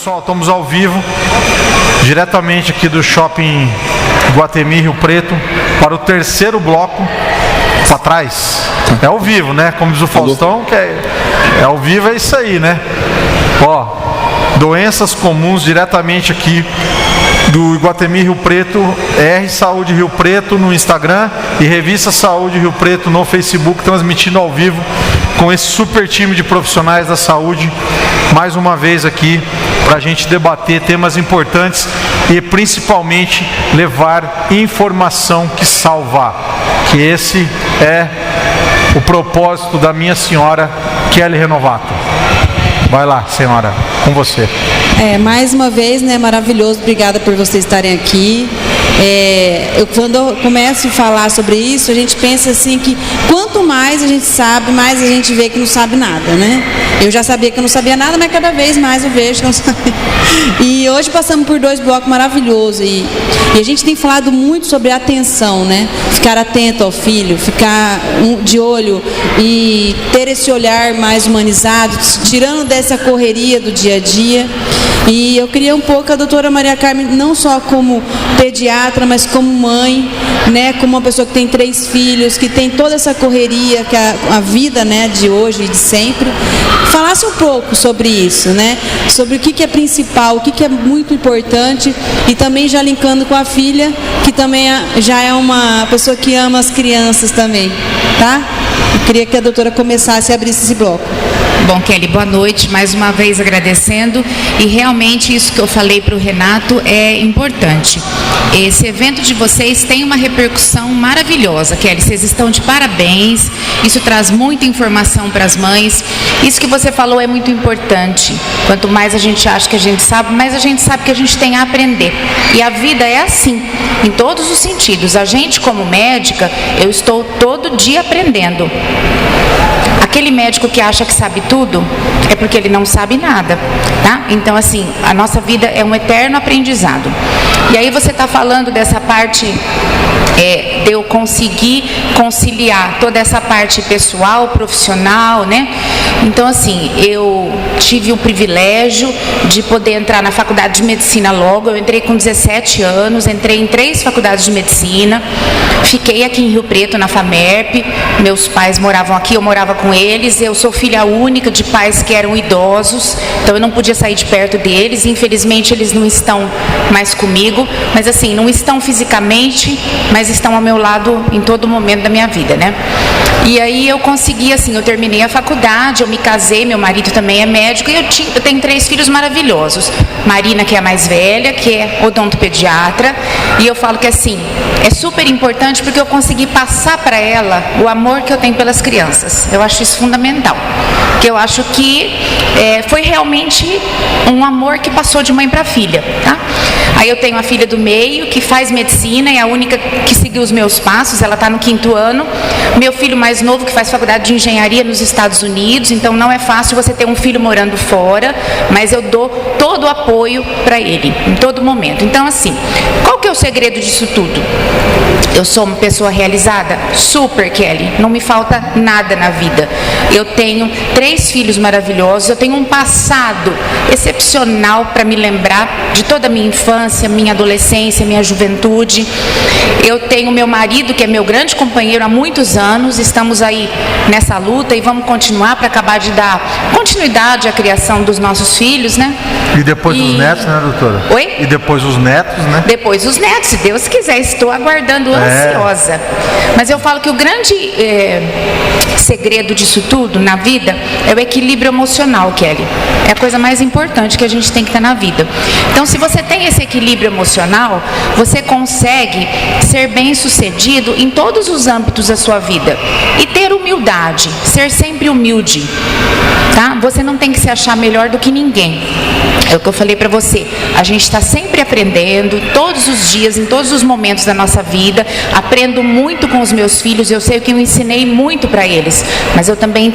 pessoal, estamos ao vivo, diretamente aqui do Shopping Iguatemi, Rio Preto, para o terceiro bloco, para trás. É ao vivo, né? Como diz o Faustão, que é ao vivo, é isso aí, né? Ó, doenças comuns diretamente aqui do Iguatemi Rio Preto, R Saúde Rio Preto no Instagram e Revista Saúde Rio Preto no Facebook, transmitindo ao vivo com esse super time de profissionais da saúde, mais uma vez aqui para a gente debater temas importantes e principalmente levar informação que salvar, que esse é o propósito da minha senhora Kelly Renovato. Vai lá, senhora, com você. Mais uma vez, né, maravilhoso, obrigada por vocês estarem aqui. Quando eu começo a falar sobre isso, a gente pensa assim que quanto mais a gente sabe, mais a gente vê que não sabe nada, né? Eu já sabia que eu não sabia nada, mas cada vez mais eu vejo que eu não sabia. E hoje passamos por 2 blocos maravilhosos e a gente tem falado muito sobre atenção, né? Ficar atento ao filho, ficar de olho e ter esse olhar mais humanizado, tirando dessa correria do dia a dia. E eu queria um pouco a doutora Maria Carmen, não só como pediatra, mas como mãe, né, como uma pessoa que tem 3 filhos, que tem toda essa correria, que a vida, né, de hoje e de sempre, falasse um pouco sobre isso, né, sobre o que é principal, o que é muito importante, e também já linkando com a filha, que também já é uma pessoa que ama as crianças também, tá? Eu queria que a doutora começasse a abrir esse bloco. Bom, Kelly, boa noite, mais uma vez agradecendo, e realmente isso que eu falei para o Renato é importante. Esse evento de vocês tem uma repercussão maravilhosa, Kelly, vocês estão de parabéns, isso traz muita informação para as mães, isso que você falou é muito importante. Quanto mais a gente acha que a gente sabe, mais a gente sabe que a gente tem a aprender, e a vida é assim, em todos os sentidos. A gente, como médica, eu estou todo dia aprendendo. Aquele médico que acha que sabe tudo, é porque ele não sabe nada, tá? Então, assim, a nossa vida é um eterno aprendizado. E aí você está falando dessa parte de eu conseguir conciliar toda essa parte pessoal, profissional, né? Então, assim, eu tive o privilégio de poder entrar na faculdade de medicina logo. Eu entrei com 17 anos, entrei em 3 faculdades de medicina, fiquei aqui em Rio Preto, na FAMERP, meus pais moravam aqui, eu morava com eles, eu sou filha única de pais que eram idosos, então eu não podia sair de perto deles, infelizmente eles não estão mais comigo, mas assim, não estão fisicamente, mas estão ao meu lado em todo momento da minha vida, né? E aí eu consegui, assim, eu terminei a faculdade, eu me casei, meu marido também é médico, e eu tenho 3 filhos maravilhosos. Marina, que é a mais velha, que é odontopediatra, e eu falo que, assim, é super importante porque eu consegui passar para ela o amor que eu tenho pelas crianças. Eu acho isso fundamental, porque eu acho que foi realmente um amor que passou de mãe para filha, tá? Aí eu tenho a filha do meio, que faz medicina, é a única que seguiu os meus passos, ela está no 5º ano. Meu filho mais novo, que faz faculdade de engenharia nos Estados Unidos, então não é fácil você ter um filho morando fora, mas eu dou todo o apoio para ele, em todo momento. Então, assim, qual que é o segredo disso tudo? Eu sou uma pessoa realizada? Super, Kelly, não me falta nada na vida. Eu tenho 3 filhos maravilhosos, eu tenho um passado excepcional para me lembrar de toda a minha infância, minha adolescência, minha juventude. Eu tenho meu marido, que é meu grande companheiro há muitos anos, estamos aí nessa luta e vamos continuar para acabar de dar continuidade à criação dos nossos filhos, né? E depois os netos, né, doutora? Oi? E depois os netos, né? Depois os netos, se Deus quiser, estou aguardando ansiosa. Mas eu falo que o grande segredo disso tudo na vida é o equilíbrio emocional, Kelly. É a coisa mais importante que a gente tem que ter na vida. Então, se você tem esse equilíbrio emocional, você consegue ser bem-sucedido em todos os âmbitos da sua vida. E ter humildade, ser sempre humilde, tá? Você não tem que se achar melhor do que ninguém. É o que eu falei para você. A gente está sempre aprendendo, todos os dias, em todos os momentos da nossa vida. Aprendo muito com os meus filhos. Eu sei que eu ensinei muito para eles, mas eu também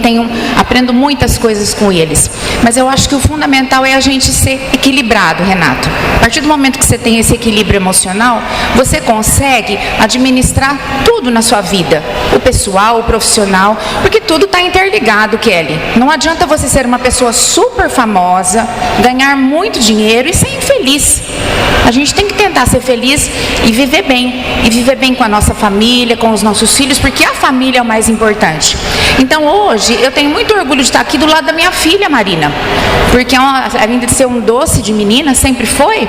aprendo muitas coisas com eles. Mas eu acho que o fundamental é a gente ser equilibrado, Renato. A partir do momento que você tem esse equilíbrio emocional, você consegue administrar tudo na sua vida. O pessoal, o profissional, profissional, porque tudo está interligado, Kelly. Não adianta você ser uma pessoa super famosa, ganhar muito dinheiro e ser infeliz. A gente tem que tentar ser feliz e viver bem com a nossa família, com os nossos filhos, porque a família é o mais importante. Então hoje eu tenho muito orgulho de estar aqui do lado da minha filha Marina, porque além de ser um doce de menina, sempre foi,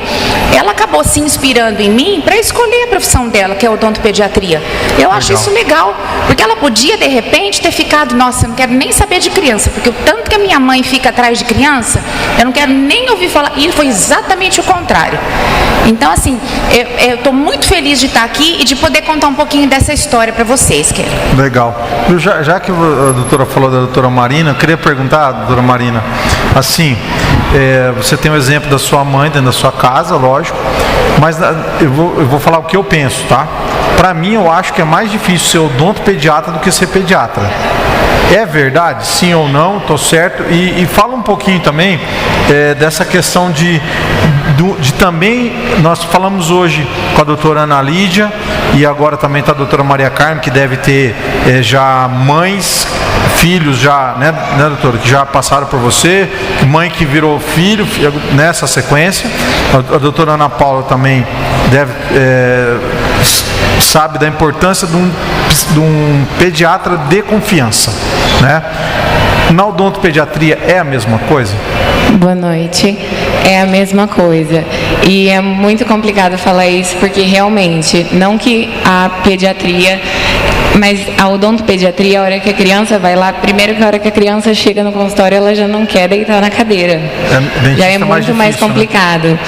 ela acabou se inspirando em mim para escolher a profissão dela, que é odontopediatria. Eu acho isso legal, porque ela podia de repente ter ficado, nossa, eu não quero nem saber de criança, porque o tanto que a minha mãe fica atrás de criança, eu não quero nem ouvir falar, e foi exatamente o contrário. Então assim, eu estou muito feliz de estar aqui e de poder contar um pouquinho dessa história para vocês, Kelly. Legal. Já que a doutora falou da doutora Marina, eu queria perguntar, doutora Marina, assim, você tem o exemplo da sua mãe dentro da sua casa, lógico, mas eu vou falar o que eu penso, tá? Para mim, eu acho que é mais difícil ser odontopediatra do que ser pediatra. É verdade? Sim ou não? Estou certo? E fala um pouquinho também dessa questão de também, nós falamos hoje com a doutora Ana Lídia e agora também está a doutora Maria Carmen, que deve ter já mães, filhos já, né, doutora, que já passaram por você, mãe que virou filho nessa sequência. A doutora Ana Paula também sabe da importância de um pediatra de confiança, né? Na odontopediatria é a mesma coisa? Boa noite. É a mesma coisa. E é muito complicado falar isso, porque realmente, não que a pediatria, mas a odontopediatria, a hora que a criança vai lá, primeiro que a hora que a criança chega no consultório, ela já não quer deitar na cadeira. Já é muito mais complicado. Né?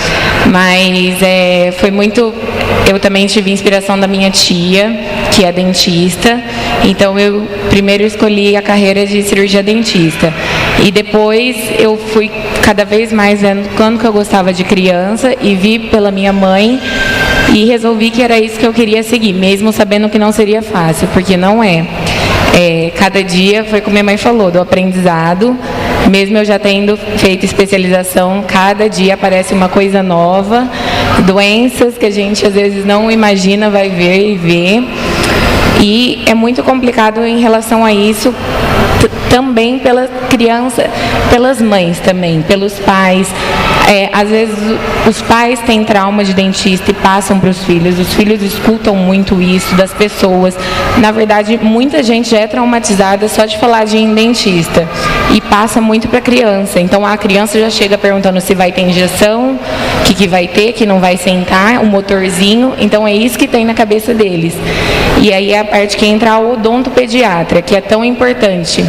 Mas foi muito... Eu também tive inspiração da minha tia, que é dentista. Então, eu primeiro escolhi a carreira de cirurgia dentista. E depois eu fui cada vez mais vendo quanto que eu gostava de criança e vi pela minha mãe e resolvi que era isso que eu queria seguir, mesmo sabendo que não seria fácil, porque não é. Cada dia, foi como minha mãe falou, do aprendizado, mesmo eu já tendo feito especialização, cada dia aparece uma coisa nova, doenças que a gente às vezes não imagina, vai ver e ver. E é muito complicado em relação a isso, também pela criança, pelas mães também, pelos pais. Às vezes os pais têm trauma de dentista e passam para os filhos escutam muito isso das pessoas. Na verdade, muita gente já é traumatizada só de falar de ir em dentista e passa muito para a criança. Então a criança já chega perguntando se vai ter injeção, o que vai ter, que não vai sentar, o motorzinho. Então é isso que tem na cabeça deles. E aí é a parte que entra a odontopediatra, que é tão importante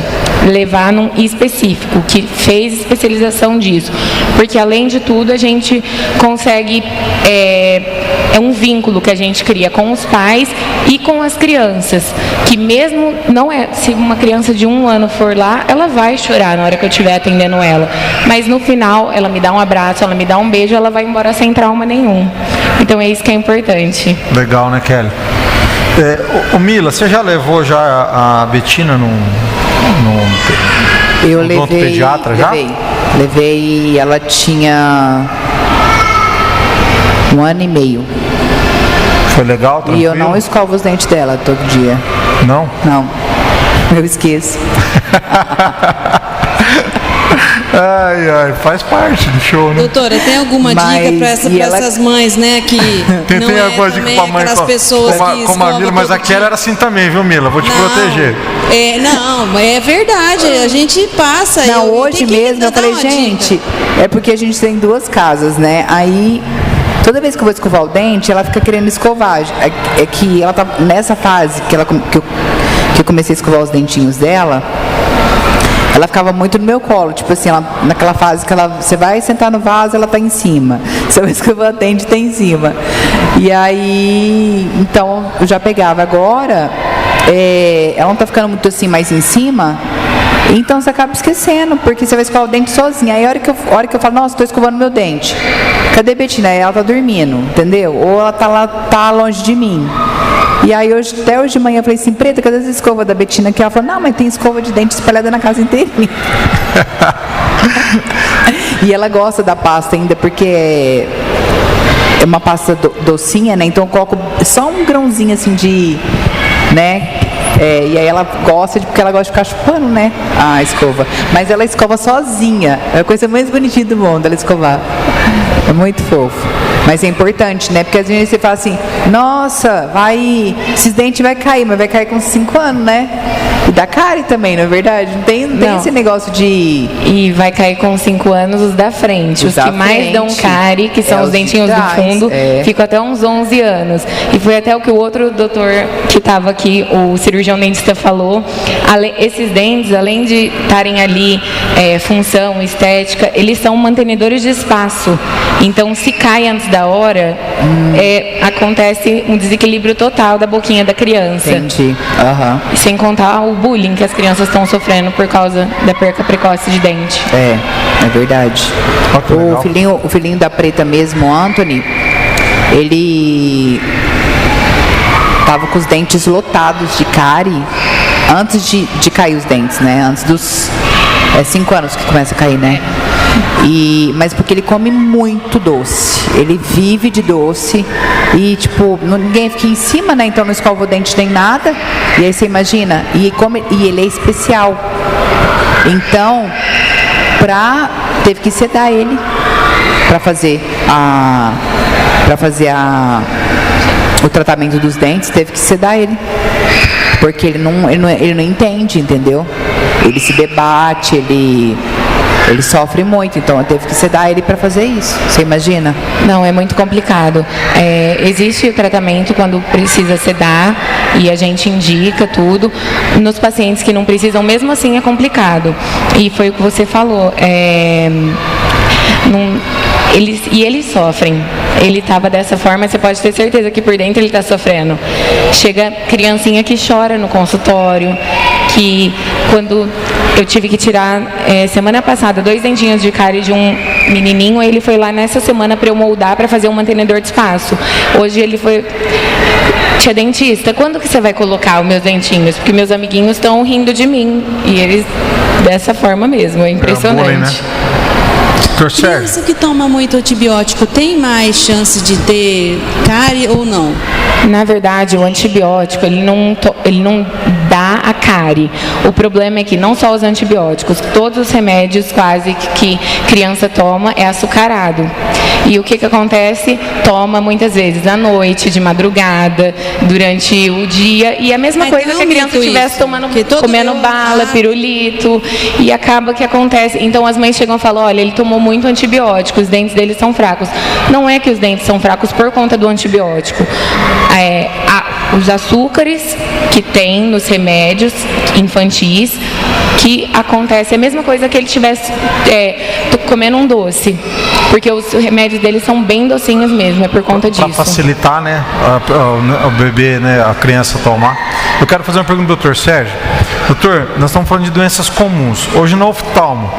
levar num específico, que fez especialização disso, porque além de tudo a gente consegue, é um vínculo que a gente cria com os pais e com as crianças, que mesmo se uma criança de 1 ano for lá, ela vai chorar na hora que eu estiver atendendo ela, mas no final ela me dá um abraço, ela me dá um beijo, ela vai embora sem trauma nenhum. Então é isso que é importante. Legal, né, Kelly? Mila, você já levou já a Betina no odontopediatra já? Levei, ela tinha 1 ano e meio. Foi legal, tranquilo? E eu não escovo os dentes dela todo dia. Não? Não, eu esqueço. Ai, faz parte do show, né? Doutora, tem alguma dica para essas mães, né, que não tem alguma dica pra mãe, aquelas pessoas como a Mila, mas a Kelly era assim também, viu, Mila? Vou te proteger. Não, é verdade, a gente passa. Não, hoje mesmo eu falei, gente, é porque a gente tem 2 casas, né? Aí, toda vez que eu vou escovar o dente, ela fica querendo escovar. É que ela tá nessa fase que eu comecei a escovar os dentinhos dela. Ela ficava muito no meu colo, tipo assim, naquela fase que você vai sentar no vaso, ela tá em cima. Você vai escovar o dente, tá em cima. E aí, então, eu já pegava. Agora, ela não tá ficando muito assim, mais em cima, então você acaba esquecendo, porque você vai escovar o dente sozinha. Aí a hora que eu falo, nossa, tô escovando meu dente. Cadê a Betina? Aí ela tá dormindo, entendeu? Ou ela tá longe de mim. E aí, até hoje de manhã, eu falei assim, Preta, cadê essa escova da Betina? Que ela falou, não, mas tem escova de dente espalhada na casa inteira. E ela gosta da pasta ainda, porque é uma pasta docinha, né? Então eu coloco só um grãozinho assim de, né? E aí ela gosta porque ela gosta de ficar chupando, né? A escova. Mas ela escova sozinha. É a coisa mais bonitinha do mundo, ela escovar. É muito fofo. Mas é importante, né? Porque às vezes você fala assim, nossa, esses dentes vai cair, mas vai cair com 5 anos, né? E da cárie também, não é verdade? Não tem esse negócio de... E vai cair com 5 anos os da frente. Os que mais dão cárie, que são os dentinhos do fundo, ficam até uns 11 anos. E foi até o que o outro doutor que estava aqui, o cirurgião dentista, falou. Esses dentes, além de estarem ali função, estética, eles são mantenedores de espaço. Então, se cai antes da hora, acontece um desequilíbrio total da boquinha da criança. Entendi. E sem contar o bullying que as crianças estão sofrendo por causa da perca precoce de dente. É verdade. O filhinho da Preta mesmo, o Anthony, ele tava com os dentes lotados de cárie antes de cair os dentes, né? Antes dos 5 anos que começa a cair, né? Mas porque ele come muito doce, ele vive de doce e tipo, ninguém fica em cima, né? Então não escova o dente nem nada. E aí você imagina, e ele é especial. Então, teve que sedar ele para fazer o tratamento dos dentes, teve que sedar ele. Porque ele não entende, entendeu? Ele se debate, ele sofre muito, então eu teve que sedar ele para fazer isso. Você imagina? Não, é muito complicado. Existe o tratamento quando precisa sedar e a gente indica tudo. Nos pacientes que não precisam, mesmo assim é complicado. E foi o que você falou. Eles sofrem. Ele estava dessa forma, você pode ter certeza que por dentro ele está sofrendo. Chega criancinha que chora no consultório, que quando eu tive que tirar semana passada 2 dentinhos de cárie de um menininho, ele foi lá nessa semana para eu moldar para fazer um mantenedor de espaço. Hoje ele foi... Tia dentista, quando que você vai colocar os meus dentinhos? Porque meus amiguinhos estão rindo de mim. E eles dessa forma mesmo, é impressionante. Bullying, né? Criança que toma muito antibiótico tem mais chance de ter cárie ou não? Na verdade, o antibiótico, ele não dá a cárie. O problema é que não só os antibióticos, todos os remédios quase que criança toma é açucarado. E o que acontece? Toma muitas vezes à noite, de madrugada, durante o dia. E a mesma coisa se a criança estivesse comendo bala, pirulito. E acaba que acontece. Então as mães chegam e falam, olha, ele tomou muito antibiótico, os dentes dele são fracos. Não é que os dentes são fracos por conta do antibiótico. Os açúcares que tem nos remédios infantis, que acontece a mesma coisa que ele estivesse comendo um doce, porque os remédios dele são bem docinhos mesmo, é por conta disso. Para facilitar, né, o bebê, né, a criança tomar. Eu quero fazer uma pergunta do Dr. Sérgio. Doutor, nós estamos falando de doenças comuns. Hoje no oftalmo,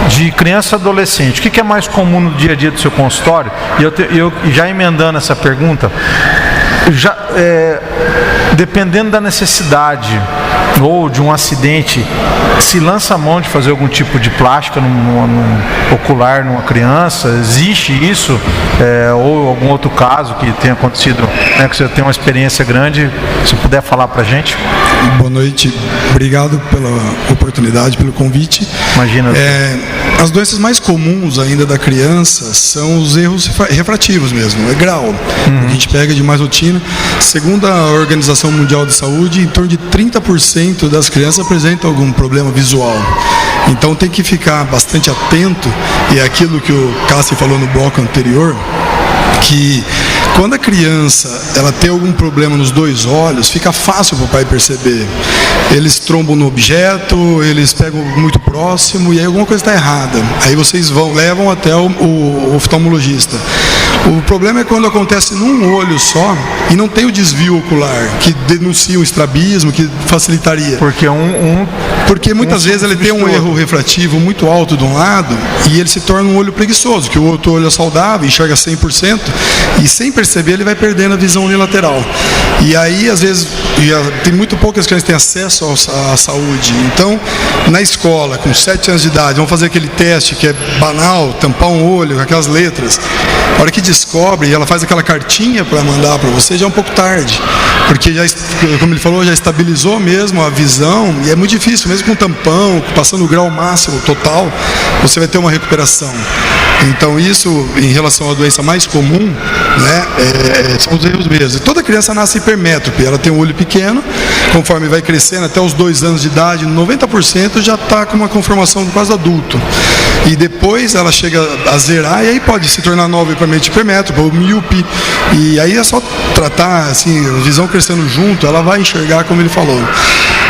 de criança e adolescente, o que é mais comum no dia a dia do seu consultório? E eu já emendando essa pergunta, dependendo da necessidade ou de um acidente, se lança a mão de fazer algum tipo de plástica no ocular numa criança? Existe isso? Ou algum outro caso que tenha acontecido, né, que você tem uma experiência grande, se puder falar pra gente? Boa noite, obrigado pela oportunidade, pelo convite. Imagina. As doenças mais comuns ainda da criança são os erros refrativos mesmo, é grau. A gente pega de mais rotina. Segundo a Organização Mundial de Saúde, em torno de 30% das crianças apresentam algum problema visual. Então tem que ficar bastante atento, e é aquilo que o Cassi falou no bloco anterior, que quando a criança ela tem algum problema nos 2 olhos, fica fácil para o pai perceber. Eles trombam no objeto, eles pegam muito próximo e aí alguma coisa está errada. Aí vocês levam até o oftalmologista. O problema é quando acontece num olho só e não tem o desvio ocular, que denuncia um estrabismo, que facilitaria. Porque muitas vezes ele tem um erro refrativo muito alto de um lado e ele se torna um olho preguiçoso, que o outro olho é saudável, enxerga 100%, e sem perceber ele vai perdendo a visão unilateral. E aí, às vezes, tem muito poucas crianças que têm acesso à saúde. Então, na escola, com 7 anos de idade, vão fazer aquele teste que é banal, tampar um olho, aquelas letras. A hora que descobre e ela faz aquela cartinha para mandar para você, já é um pouco tarde. Porque, já, como ele falou, já estabilizou mesmo a visão, e é muito difícil, mesmo com tampão, passando o grau máximo total, você vai ter uma recuperação. Então, isso, em relação à doença mais comum, né, são os erros mesmo. Toda criança nasce hipermétrope, ela tem um olho pequeno, conforme vai crescendo até os 2 anos de idade, 90% já está com uma conformação quase adulto. E depois ela chega a zerar, e aí pode se tornar novamente hipermétrope ou míope. E aí é só tratar, assim, a visão crescendo junto, ela vai enxergar como ele falou.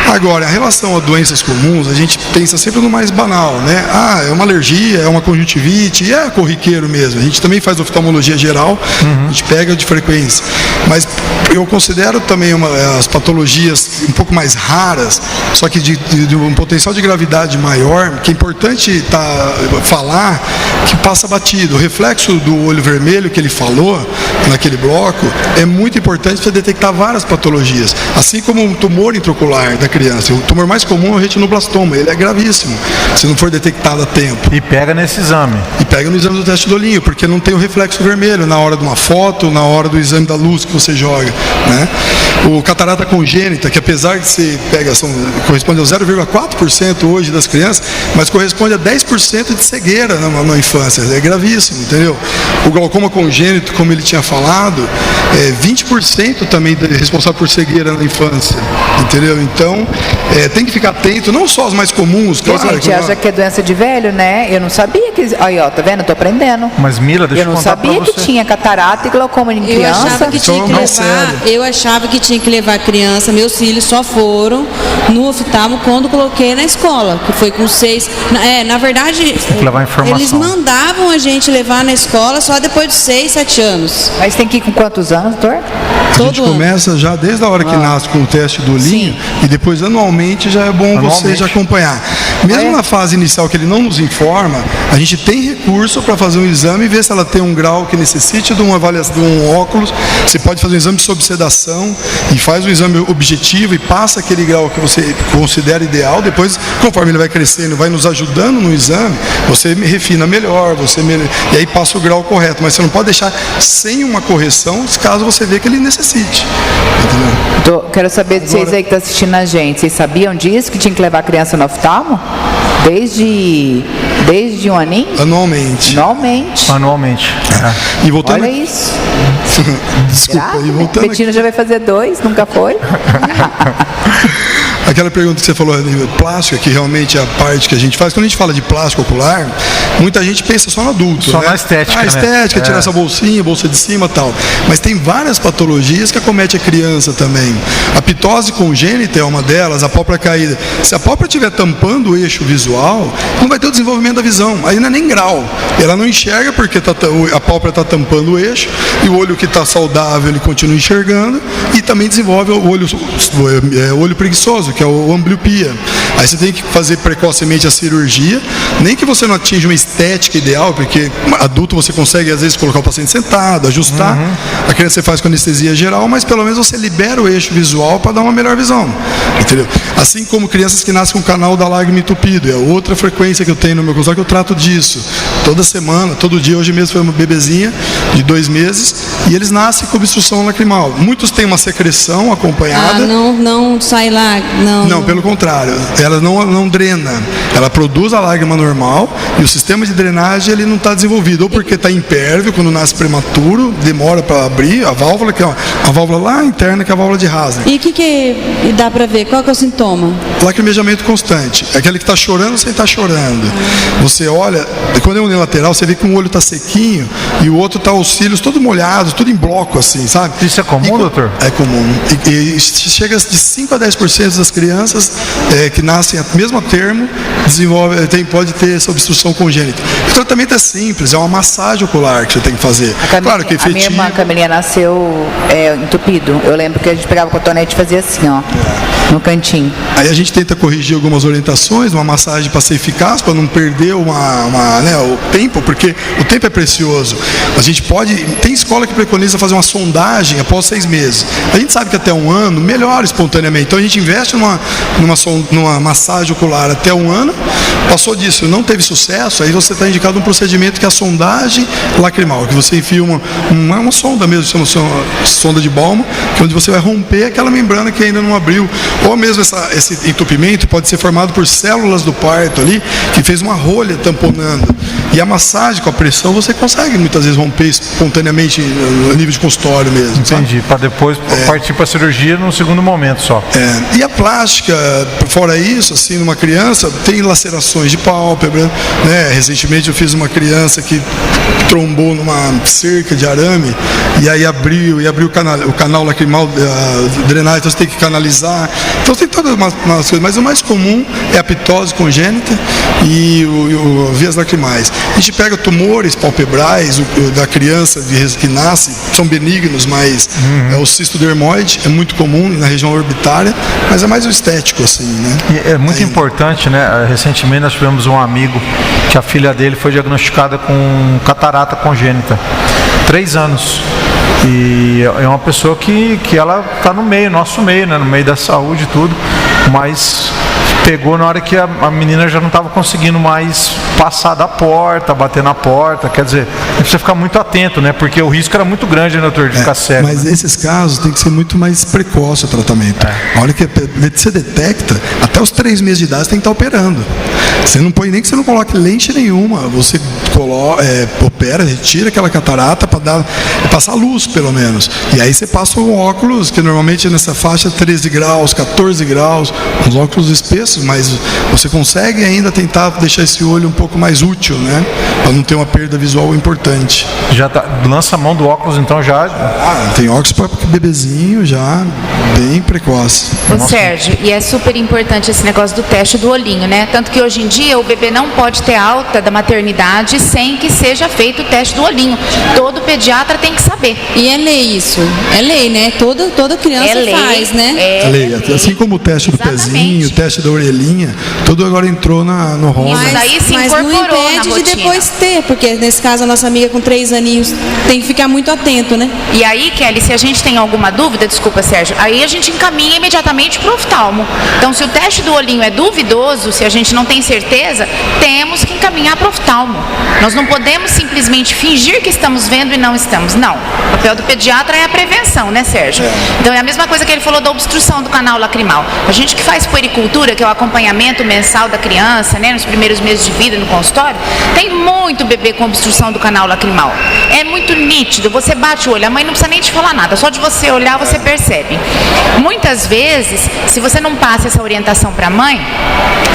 Agora, em relação a doenças comuns, a gente pensa sempre no mais banal, né? Ah, é uma alergia, é uma conjuntivite, e é corriqueiro mesmo. A gente também faz oftalmologia geral, a gente pega de frequência. Mas eu considero também as patologias um pouco mais raras, só que de um potencial de gravidade maior, que é importante falar que passa batido. O reflexo do olho vermelho que ele falou naquele bloco é muito importante para detectar várias patologias, assim como um tumor intraocular da criança. O tumor mais comum é o retinoblastoma, ele é gravíssimo, se não for detectado a tempo. E pega nesse exame. E pega no exame do teste do olhinho, porque não tem o reflexo vermelho na hora de uma foto, na hora do exame da luz que você joga, né? O catarata congênita, que apesar de você pega, corresponde ao 0,4% hoje das crianças, mas corresponde a 10% de cegueira na infância, é gravíssimo, entendeu? O glaucoma congênito, como ele tinha falado, é 20% também responsável por cegueira na infância, entendeu? Então, tem que ficar atento, não só os mais comuns, claro. A gente acha que é doença de velho, né? Eu não sabia que... Aí, ó, tá vendo? Eu tô aprendendo. Mas, Mila, deixa eu contar pra você. Eu não sabia que tinha catarata e glaucoma em criança. Eu achava que tinha que levar a criança, meus filhos só foram no oftalmo quando coloquei na escola, que foi com 6... na verdade, tem que levar informação. Eles mandavam a gente levar na escola só depois de 6, 7 anos. Mas tem que ir com quantos anos, doutor? A gente começa já desde a hora que nasce com o teste do olhinho. Sim. E depois anualmente já é bom você já acompanhar. Mesmo na fase inicial que ele não nos informa, a gente tem recurso para fazer um exame e ver se ela tem um grau que necessite de uma avaliação, de um óculos. Você pode fazer um exame sob sedação e faz um exame objetivo e passa aquele grau que você considera ideal. Depois, conforme ele vai crescendo, vai nos ajudando no exame, você refina melhor, e aí passa o grau correto. Mas você não pode deixar sem uma correção, caso você vê que ele necessite. Entendeu? Quero saber de vocês aí que estão assistindo a gente. Vocês sabiam disso, que tinha que levar a criança no oftalmo? Desde um aninho? Anualmente. Anualmente. E voltando... Olha isso. Desculpa, e voltando... Betina já vai fazer 2, nunca foi? Aquela pergunta que você falou de plástica, que realmente é a parte que a gente faz. Quando a gente fala de plástico ocular, muita gente pensa só no adulto. Só né? na estética. A estética, tirar essa bolsinha, bolsa de cima e tal. Mas tem várias patologias que acomete a criança também. A pitose congênita é uma delas, a pálpebra caída. Se a pálpebra estiver tampando o eixo visual, não vai ter o desenvolvimento da visão. Aí não é nem grau. Ela não enxerga porque a pálpebra está tampando o eixo, e o olho que está saudável ele continua enxergando, e também desenvolve o olho preguiçoso, que é o ambliopia. Aí você tem que fazer precocemente a cirurgia, nem que você não atinja uma estética ideal, porque adulto você consegue às vezes colocar o paciente sentado, ajustar, a criança você faz com anestesia geral, mas pelo menos você libera o eixo visual para dar uma melhor visão, entendeu? Assim como crianças que nascem com o canal da lágrima entupido, é outra frequência que eu tenho no meu consultório, que eu trato disso, toda semana, todo dia. Hoje mesmo foi uma bebezinha de 2 meses, e eles nascem com obstrução lacrimal. Muitos têm uma secreção acompanhada. Não sai lá, não, pelo contrário, ela não drena, ela produz a lágrima normal, e o sistema de drenagem ele não está desenvolvido, ou porque está impérvio, quando nasce prematuro, demora para abrir a válvula, que é uma válvula lá interna, que é a válvula de Haslem. E o que dá para ver? Qual que é o sintoma? Lacrimejamento constante, é aquele que está chorando sem estar chorando. Você olha, quando é unilateral, você vê que um olho está sequinho e o outro está os cílios todos molhados, tudo em bloco assim, sabe? Isso é comum, doutor? É comum. E chega de 5 a 10% das crianças que nascem a mesmo termo pode ter essa obstrução congênita. O tratamento é simples, é uma massagem ocular que você tem que fazer. Claro que é efetivo. A minha irmã, a Camilinha, nasceu entupido. Eu lembro que a gente pegava o cotonete e fazia assim, ó, no cantinho. Aí a gente tenta corrigir algumas orientações, uma massagem para ser eficaz, para não perder o tempo, porque o tempo é precioso. A gente tem escola que preconiza fazer uma sondagem após 6 meses. A gente sabe que até 1 ano melhora espontaneamente. Então a gente investe numa massagem ocular até 1 ano. Passou disso, não teve sucesso, aí você está indicado um procedimento que é a sondagem lacrimal, que você enfia uma sonda mesmo, chama sonda de Bowman, que é onde você vai romper aquela membrana que ainda não abriu. Ou mesmo esse entupimento pode ser formado por células do parto ali, que fez uma rolha tamponando. E a massagem com a pressão você consegue muitas vezes romper espontaneamente no nível de consultório mesmo. Entendi, para depois partir para a cirurgia no segundo momento só. E a plástica, fora isso, assim, numa criança, tem lacerações de pálpebra, né? Recentemente eu fiz uma criança que trombou numa cerca de arame e aí abriu o canal lacrimal drenagem, então você tem que canalizar. Então tem todas umas coisas, mas o mais comum é a ptose congênita e vias lacrimais. A gente pega tumores palpebrais da criança que nasce, são benignos, mas o cisto dermoide é muito comum na região orbitária, mas é mais o estético, assim, né? E é muito importante, né? Recentemente nós tivemos um amigo que a filha dele foi diagnosticada com catarata congênita, 3 anos. E é uma pessoa que ela está no meio, nosso meio, né? No meio da saúde e tudo, mas pegou na hora que a menina já não estava conseguindo mais passar da porta, bater na porta. Quer dizer, a gente precisa ficar muito atento, né? Porque o risco era muito grande, né, doutor, de ficar cego. Mas nesses casos tem que ser muito mais precoce o tratamento. A hora que você detecta, até os 3 meses de idade você tem que estar operando. Você não põe nem que você não coloque lente nenhuma. Você opera, retira aquela catarata para passar luz, pelo menos. E aí você passa um óculos, que normalmente é nessa faixa 13 graus, 14 graus, uns óculos espessos, mas você consegue ainda tentar deixar esse olho um pouco mais útil, né? Para não ter uma perda visual importante. Já lança a mão do óculos, então já. Tem óculos para bebezinho já bem precoce. Ô Sérgio, e é super importante esse negócio do teste do olhinho, né? Tanto que hoje em dia o bebê não pode ter alta da maternidade sem que seja feito o teste do olhinho. Todo pediatra tem que saber. E é lei isso. É lei, né? Toda criança faz, né? É lei. Assim como o teste do pezinho, o teste da orelhinha, tudo agora entrou no rolo. Mas não impede de depois ter, porque nesse caso a nossa amiga com 3 aninhos tem que ficar muito atento, né? E aí, Kelly, se a gente tem alguma dúvida, desculpa, Sérgio, aí a gente encaminha imediatamente para o oftalmo. Então, se o teste do olhinho é duvidoso, se a gente não tem certeza, temos que encaminhar para o oftalmo. Nós não podemos simplesmente fingir que estamos vendo e não estamos. Não. O papel do pediatra é a prevenção, né, Sérgio? Então, é a mesma coisa que ele falou da obstrução do canal lacrimal. A gente que faz puericultura, que é o acompanhamento mensal da criança, né, nos primeiros meses de vida no consultório, tem muito bebê com obstrução do canal lacrimal. É muito nítido. Você bate o olho, a mãe não precisa nem te falar nada, só de você olhar você percebe. Muitas vezes, se você não passa essa orientação para a mãe,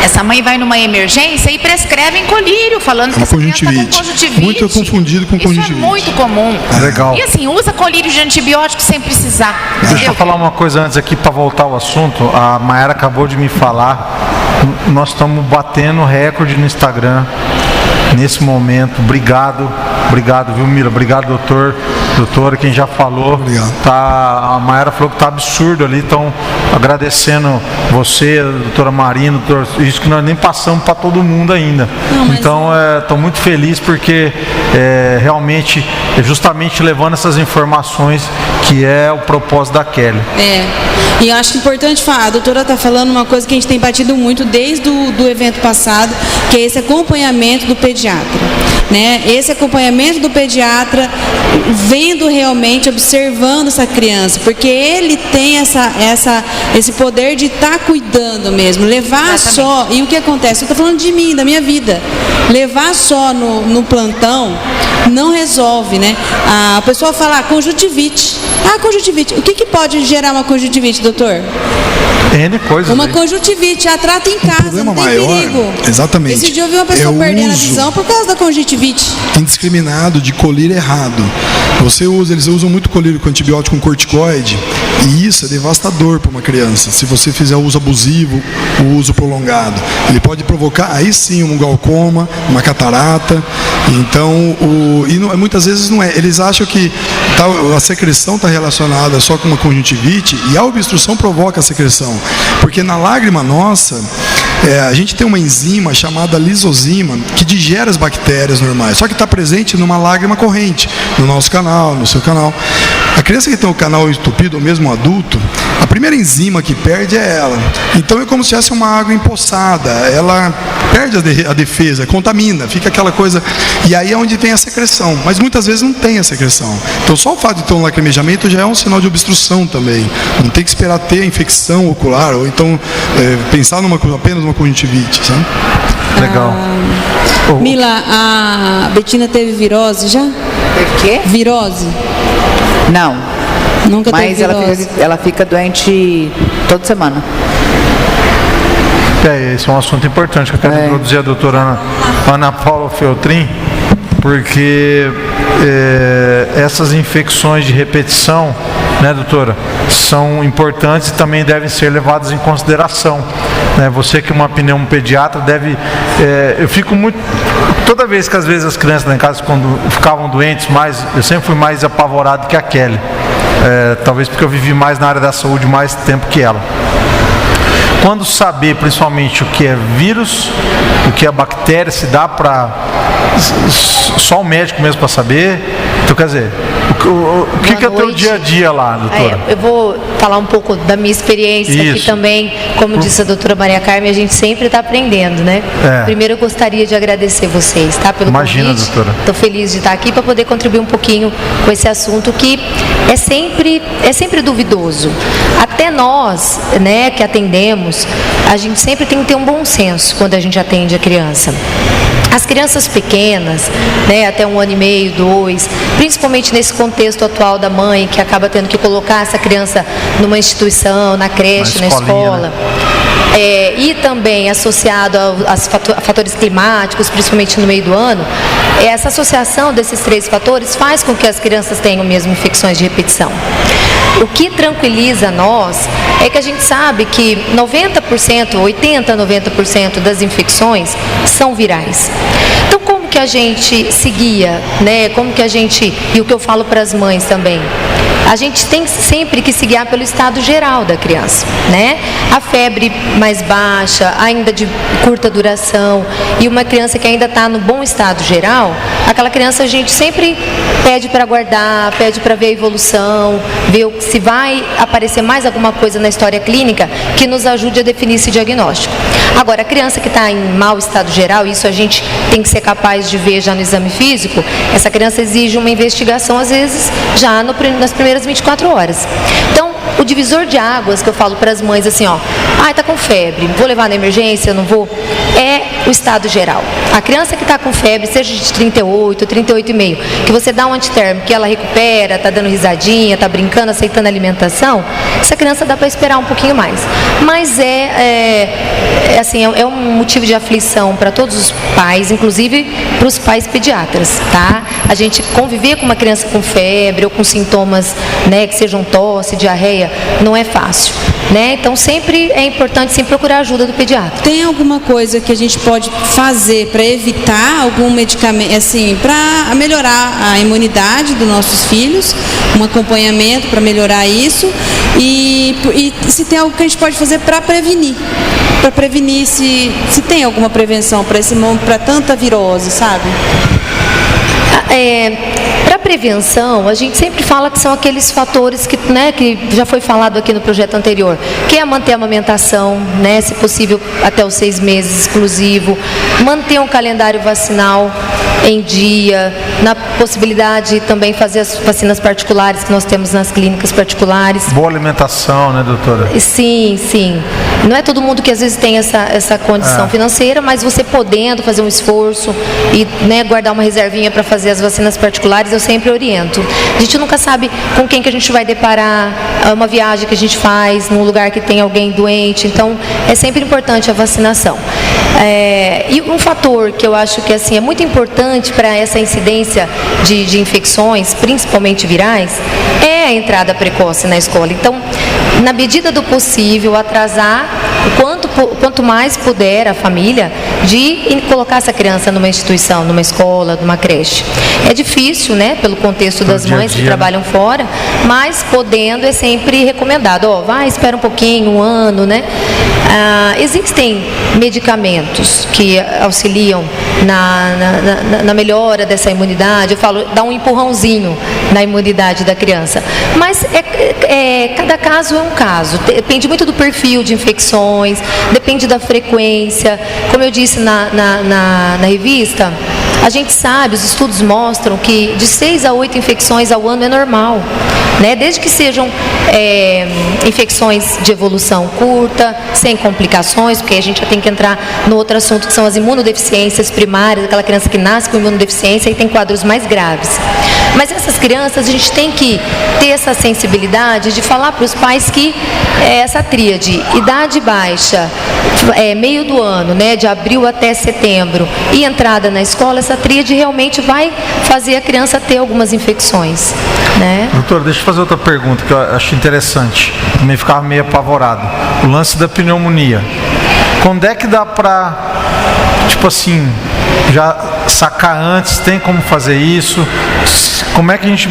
essa mãe vai numa emergência e prescreve colírio, falando que essa criança está com conjuntivite. Muito confundido com conjuntivite. Isso é muito comum. Legal. E assim, usa colírio de antibiótico sem precisar. Deixa eu falar uma coisa antes aqui para voltar ao assunto. A Mayara acabou de me falar. Nós estamos batendo recorde no Instagram nesse momento. Obrigado, viu, Mila? Obrigado, doutora, quem já falou. Obrigado. A Mayara falou que tá absurdo ali, então agradecendo você, a doutora Marina, isso que nós nem passamos para todo mundo ainda. Então, estou muito feliz porque realmente, justamente levando essas informações que é o propósito da Kelly. E eu acho importante falar, a doutora está falando uma coisa que a gente tem batido muito desde o evento passado, que é esse acompanhamento do pediatra. Né? Esse acompanhamento do pediatra, vendo realmente, observando essa criança, porque ele tem esse poder de estar cuidando mesmo, levar só, e o que acontece? Eu estou falando de mim, da minha vida, levar só no plantão não resolve, né? A pessoa fala conjuntivite. Conjuntivite. O que pode gerar uma conjuntivite, doutor? N coisas. Uma conjuntivite, a trata em casa, não tem perigo. Exatamente. Esse dia eu vi uma pessoa perdendo a visão por causa da conjuntivite. Indiscriminado de colírio errado. Eles usam muito colírio com antibiótico com corticoide, e isso é devastador para uma criança. criança, se você fizer o uso abusivo, o uso prolongado. Ele pode provocar, aí sim, um glaucoma, uma catarata. Então, muitas vezes não é. Eles acham que a secreção está relacionada só com uma conjuntivite, e a obstrução provoca a secreção. Porque na lágrima nossa, a gente tem uma enzima chamada lisozima que digere as bactérias normais, só que está presente numa lágrima corrente, no nosso canal, no seu canal. A criança que tem o canal entupido, ou mesmo um adulto, a primeira enzima que perde é ela. Então é como se tivesse uma água empoçada, ela perde a defesa, contamina, fica aquela coisa, e aí é onde tem a secreção, mas muitas vezes não tem a secreção. Então só o fato de ter um lacrimejamento já é um sinal de obstrução também. Não tem que esperar ter a infecção ocular, ou então pensar apenas numa conjuntivite, sabe? Legal. Mila, a Betina teve virose já? Teve o quê? Virose? Não. Nunca Mas teve virose? ela fica doente toda semana. Esse é um assunto importante que eu quero introduzir a doutora Ana Paula Feltrin, porque essas infecções de repetição, né, doutora, são importantes e também devem ser levadas em consideração. Né? Você que é uma pneumopediatra deve... eu fico muito... Toda vez que às vezes as crianças lá em casa, quando ficavam doentes, eu sempre fui mais apavorado que a Kelly. Talvez porque eu vivi mais na área da saúde mais tempo que ela. Quando saber principalmente o que é vírus, o que é bactéria, se dá para só o médico mesmo para saber. Então, quer dizer, o que é o teu dia a dia lá, doutora? Eu vou falar um pouco da minha experiência aqui também. Como disse a doutora Maria Carmen, a gente sempre está aprendendo, né? Primeiro eu gostaria de agradecer vocês, tá? Pelo Imagina, convite. doutora. Estou feliz de estar aqui para poder contribuir um pouquinho com esse assunto que é sempre duvidoso. Até nós, né, que atendemos, a gente sempre tem que ter um bom senso quando a gente atende a criança. As crianças pequenas, né, até 1 ano e meio, 2, principalmente nesse contexto atual da mãe, que acaba tendo que colocar essa criança numa instituição, na creche, na escola, né? E também associado a fatores climáticos, principalmente no meio do ano, essa associação desses 3 fatores faz com que as crianças tenham mesmo infecções de repetição. O que tranquiliza nós é que a gente sabe que 90%, 80%, 90% das infecções são virais. Então, como que a gente se guia, né? E o que eu falo para as mães também, a gente tem sempre que se guiar pelo estado geral da criança, né? A febre mais baixa, ainda de curta duração, e uma criança que ainda está no bom estado geral, aquela criança a gente sempre pede para guardar, pede para ver a evolução, ver se vai aparecer mais alguma coisa na história clínica que nos ajude a definir esse diagnóstico. Agora, a criança que está em mau estado geral, isso a gente tem que ser capaz de ver já no exame físico, essa criança exige uma investigação, às vezes, já nas primeiras 24 horas. Então, o divisor de águas que eu falo para as mães assim, tá com febre, vou levar na emergência, não vou, é o estado geral. A criança que está com febre, seja de 38, 38,5, que você dá um antitérmico, que ela recupera, está dando risadinha, está brincando, aceitando alimentação, essa criança dá para esperar um pouquinho mais. Mas é um motivo de aflição para todos os pais, inclusive para os pais pediatras, tá? A gente conviver com uma criança com febre ou com sintomas, né, que sejam tosse, diarreia, não é fácil, né? Então sempre é importante sim procurar a ajuda do pediatra. Tem alguma coisa que a gente pode fazer para evitar algum medicamento, assim, para melhorar a imunidade dos nossos filhos, um acompanhamento para melhorar isso, e se tem algo que a gente pode fazer para prevenir? Para prevenir, se tem alguma prevenção para tanta virose, sabe? Para prevenção, a gente sempre fala que são aqueles fatores que já foi falado aqui no projeto anterior, que é manter a amamentação, né, se possível até os 6 meses exclusivo, manter um calendário vacinal em dia, na possibilidade de também fazer as vacinas particulares que nós temos nas clínicas particulares. Boa alimentação, né, doutora? Sim, sim. Não é todo mundo que às vezes tem essa condição financeira, mas você podendo fazer um esforço e, né, guardar uma reservinha para fazer as vacinas particulares, eu sempre oriento. A gente nunca sabe com quem que a gente vai deparar, uma viagem que a gente faz num lugar que tem alguém doente, então é sempre importante a vacinação. E um fator que eu acho que assim, é muito importante para essa incidência de infecções, principalmente virais, é a entrada precoce na escola. Então, na medida do possível, atrasar quanto mais puder a família de colocar essa criança numa instituição, numa escola, numa creche. É difícil, né, pelo contexto das mães que trabalham fora, mas podendo é sempre recomendado. Vai, espera um pouquinho, um ano, né? Existem medicamentos que auxiliam na melhora dessa imunidade. Eu falo, dá um empurrãozinho na imunidade da criança. Mas cada caso é um caso. Depende muito do perfil de infecções, depende da frequência. Como eu disse na revista, a gente sabe, os estudos mostram que de 6 a 8 infecções ao ano é normal, né? Desde que sejam infecções de evolução curta, sem complicações, porque a gente já tem que entrar no outro assunto, que são as imunodeficiências primárias, aquela criança que nasce com imunodeficiência e tem quadros mais graves. Mas essas crianças, a gente tem que ter essa sensibilidade de falar para os pais que essa tríade, idade baixa, meio do ano, né, de abril até setembro, e entrada na escola, essa tríade realmente vai fazer a criança ter algumas infecções, né? Doutora, deixa eu fazer outra pergunta que eu acho interessante. Também ficava meio apavorado. O lance da pneumonia. Quando é que dá para, tipo assim, já sacar antes? Tem como fazer isso? Como é que a gente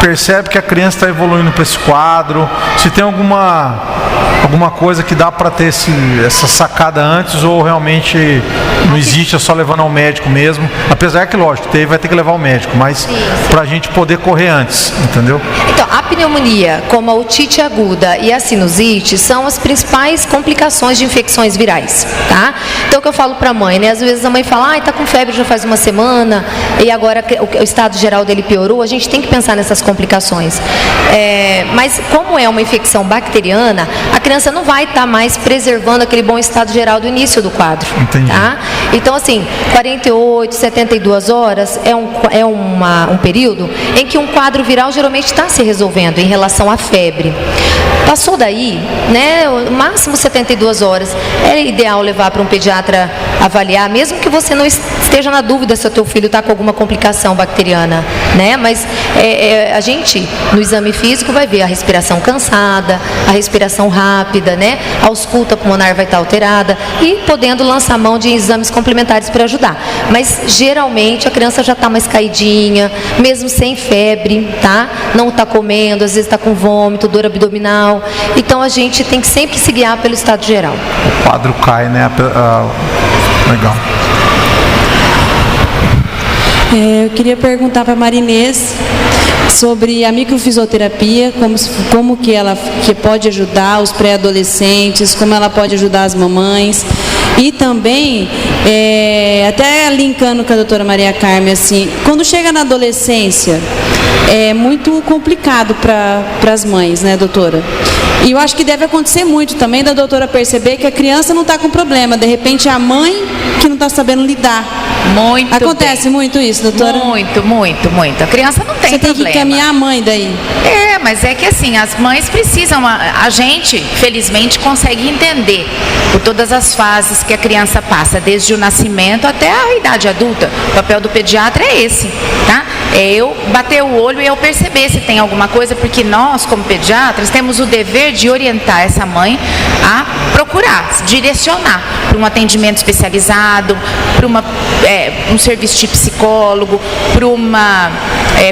percebe que a criança está evoluindo para esse quadro? Se tem alguma coisa que dá para ter essa sacada antes, ou realmente não existe, é só levando ao médico mesmo? Apesar que, lógico, vai ter que levar ao médico, mas para a gente poder correr antes, entendeu? Então, a pneumonia, como a otite aguda e a sinusite, são as principais complicações de infecções virais, tá? Então, o que eu falo para a mãe, né? Às vezes a mãe fala, tá com febre já faz uma semana, e agora o estado geral dele piorou. A gente tem que pensar nessas complicações. Mas como é uma infecção bacteriana, a criança não vai estar mais preservando aquele bom estado geral do início do quadro. Entendi. Tá? Então, assim, 48, 72 horas é um período em que um quadro viral geralmente está se resolvendo em relação à febre. Passou daí, né, máximo 72 horas, é ideal levar para um pediatra avaliar, mesmo que você não esteja na dúvida se o teu filho está com alguma complicação bacteriana, né? Mas a gente, no exame físico, vai ver a respiração cansada, a respiração rápida, né? A ausculta pulmonar vai estar alterada e podendo lançar mão de exames complementares para ajudar. Mas, geralmente, a criança já está mais caidinha, mesmo sem febre, tá? Não está comendo, às vezes está com vômito, dor abdominal. Então, a gente tem que sempre se guiar pelo estado geral. O quadro cai, né? Legal. Eu queria perguntar para a Marinês sobre a microfisioterapia, como que ela pode ajudar os pré-adolescentes, como ela pode ajudar as mamães. E também, até linkando com a doutora Maria Carmen, assim, quando chega na adolescência, é muito complicado para as mães, né, doutora? E eu acho que deve acontecer muito também da doutora perceber que a criança não está com problema, de repente é a mãe que não está sabendo lidar. Muito Acontece bem. muito isso, doutora? Muito. A criança não tem Você tem problema. que encaminhar a mãe daí. Mas é que assim, as mães precisam, a gente, felizmente, consegue entender por todas as fases que a criança passa, desde o nascimento até a idade adulta. O papel do pediatra é esse, tá? É eu bater o olho e eu perceber se tem alguma coisa, porque nós, como pediatras, temos o dever de orientar essa mãe a procurar, direcionar para um atendimento especializado, para um serviço de psicólogo, para uma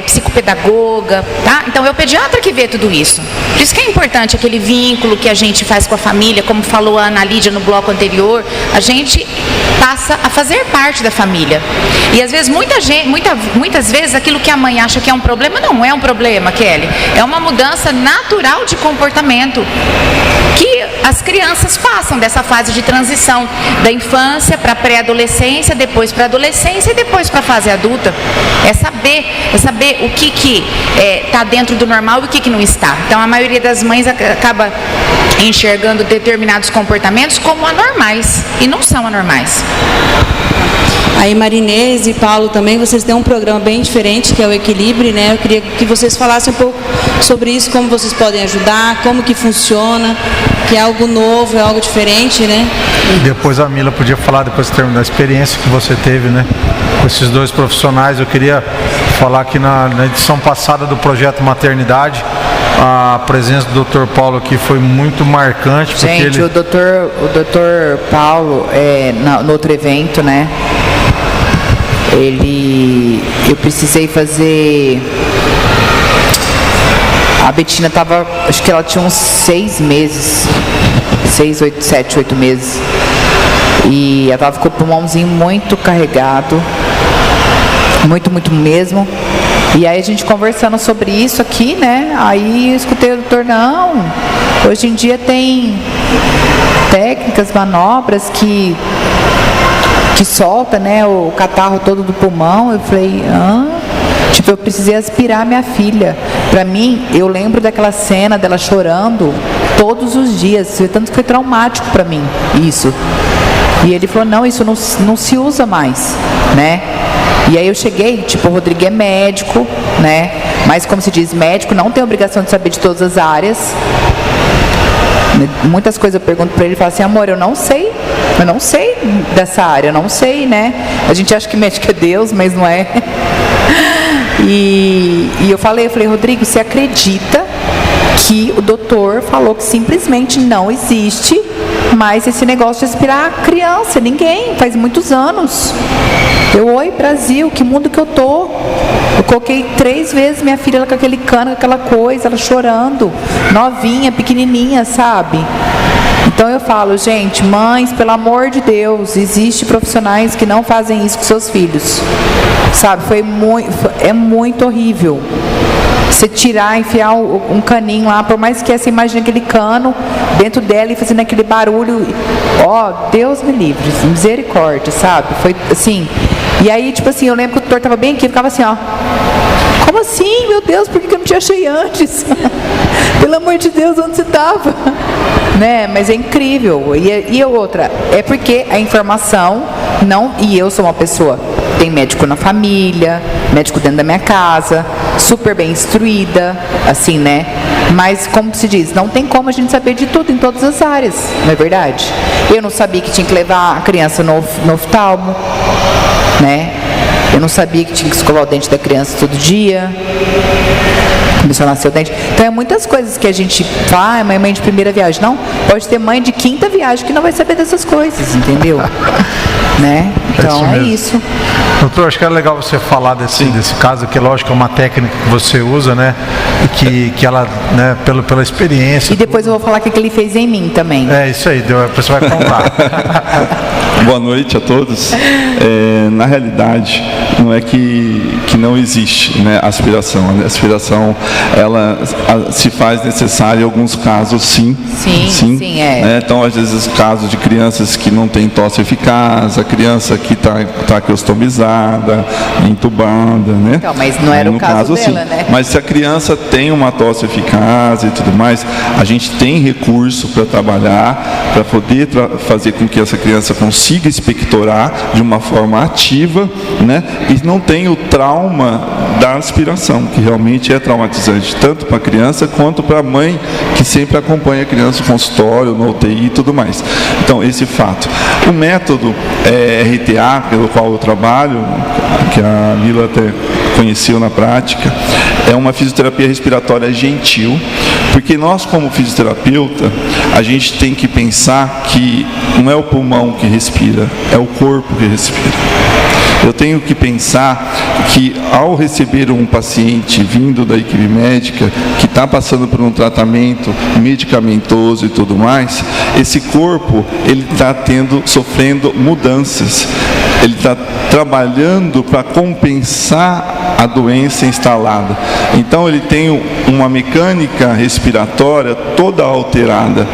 psicopedagoga, tá? Então é o pediatra que vê tudo isso. Por isso que é importante aquele vínculo que a gente faz com a família, como falou a Ana Lídia no bloco anterior, a gente passa a fazer parte da família. E às vezes, muitas vezes, aquilo que a mãe acha que é um problema, não é um problema, Kelly. É uma mudança natural de comportamento que as crianças passam dessa fase de transição da infância para a pré-adolescência, depois para a adolescência e depois para a fase adulta. É saber o que está dentro do normal e o que não está. Então, a maioria das mães acaba enxergando determinados comportamentos como anormais, e não são anormais. Aí Marinês e Paulo também, vocês têm um programa bem diferente, que é o Equilíbrio, né? Eu queria que vocês falassem um pouco sobre isso, como vocês podem ajudar, como que funciona, que é algo novo, é algo diferente, né? Depois a Mila podia falar, depois de terminar a experiência que você teve, né? Com esses dois profissionais. Eu queria falar que na edição passada do Projeto Maternidade, a presença do Dr. Paulo aqui foi muito marcante. Porque gente, o doutor Paulo, no outro evento, né? Eu precisei fazer. A Betina tava, acho que ela tinha uns 6 meses, 7, 8 meses. E ela tava com o pulmãozinho muito carregado, muito mesmo. E aí a gente conversando sobre isso aqui, né? Aí eu escutei o doutor, não, hoje em dia tem técnicas, manobras que solta, né, o catarro todo do pulmão. Eu falei, tipo, eu precisei aspirar minha filha. Pra mim, eu lembro daquela cena dela chorando todos os dias, tanto que foi traumático pra mim, isso. E ele falou, não, isso não se usa mais, né? E aí eu cheguei, tipo, o Rodrigo é médico, né? Mas como se diz, médico não tem obrigação de saber de todas as áreas. Muitas coisas eu pergunto pra ele e falo assim, amor, eu não sei dessa área, eu não sei, né? A gente acha que médico é Deus, mas não é. E eu falei, Rodrigo, você acredita que o doutor falou que simplesmente não existe mais esse negócio de aspirar a criança? Ninguém, faz muitos anos. Oi, Brasil, que mundo que eu tô? Eu coloquei 3 vezes minha filha com aquele cano, com aquela coisa, ela chorando, novinha, pequenininha, sabe? Então eu falo, gente, mães, pelo amor de Deus, existem profissionais que não fazem isso com seus filhos, sabe? É muito horrível. Você tirar, enfiar um caninho lá, por mais que você imagine aquele cano dentro dela e fazendo aquele barulho, Deus me livre, misericórdia, sabe? Foi assim. E aí, tipo assim, eu lembro que o doutor estava bem aqui, ficava assim, como assim, meu Deus, por que eu não te achei antes? Pelo amor de Deus, onde você estava? Né? Mas é incrível. E outra, é porque a informação não. E eu sou uma pessoa, tem médico na família, médico dentro da minha casa, super bem instruída, assim, né? Mas, como se diz, não tem como a gente saber de tudo em todas as áreas, não é verdade? Eu não sabia que tinha que levar a criança no oftalmo, né? Eu não sabia que tinha que escovar o dente da criança todo dia. Começou a nascer o dente. Então, é muitas coisas que a gente fala, mãe de primeira viagem. Não, pode ter mãe de 5ª viagem que não vai saber dessas coisas, entendeu? Né? Então, é isso. Doutor, acho que era legal você falar desse caso, que lógico é uma técnica que você usa, né? E que ela, né, pela experiência. E depois eu vou falar o que ele fez em mim também. É isso aí, você vai contar. Boa noite a todos. Na realidade, não é que não existe, né, aspiração. A aspiração, ela se faz necessária em alguns casos, sim. Sim, né? Então, às vezes, casos de crianças que não têm tosse eficaz, a criança que está crostomizada, entubada, né? Então, mas não era o caso dela, sim. né? Mas se a criança tem uma tosse eficaz e tudo mais, a gente tem recurso para trabalhar, para poder fazer com que essa criança consiga expectorar de uma forma ativa, né? E não tem o trauma da aspiração, que realmente é traumatizante, tanto para a criança quanto para a mãe, que sempre acompanha a criança no consultório, no UTI e tudo mais. Então, esse fato. O método RTA, pelo qual eu trabalho, que a Mila até conheceu na prática, é uma fisioterapia respiratória gentil, porque nós, como fisioterapeuta, a gente tem que pensar que não é o pulmão que respira, é o corpo que respira. Eu tenho que pensar que, ao receber um paciente vindo da equipe médica, que está passando por um tratamento medicamentoso e tudo mais, esse corpo, ele está sofrendo mudanças. Ele está trabalhando para compensar a doença instalada. Então, ele tem uma mecânica respiratória toda alterada,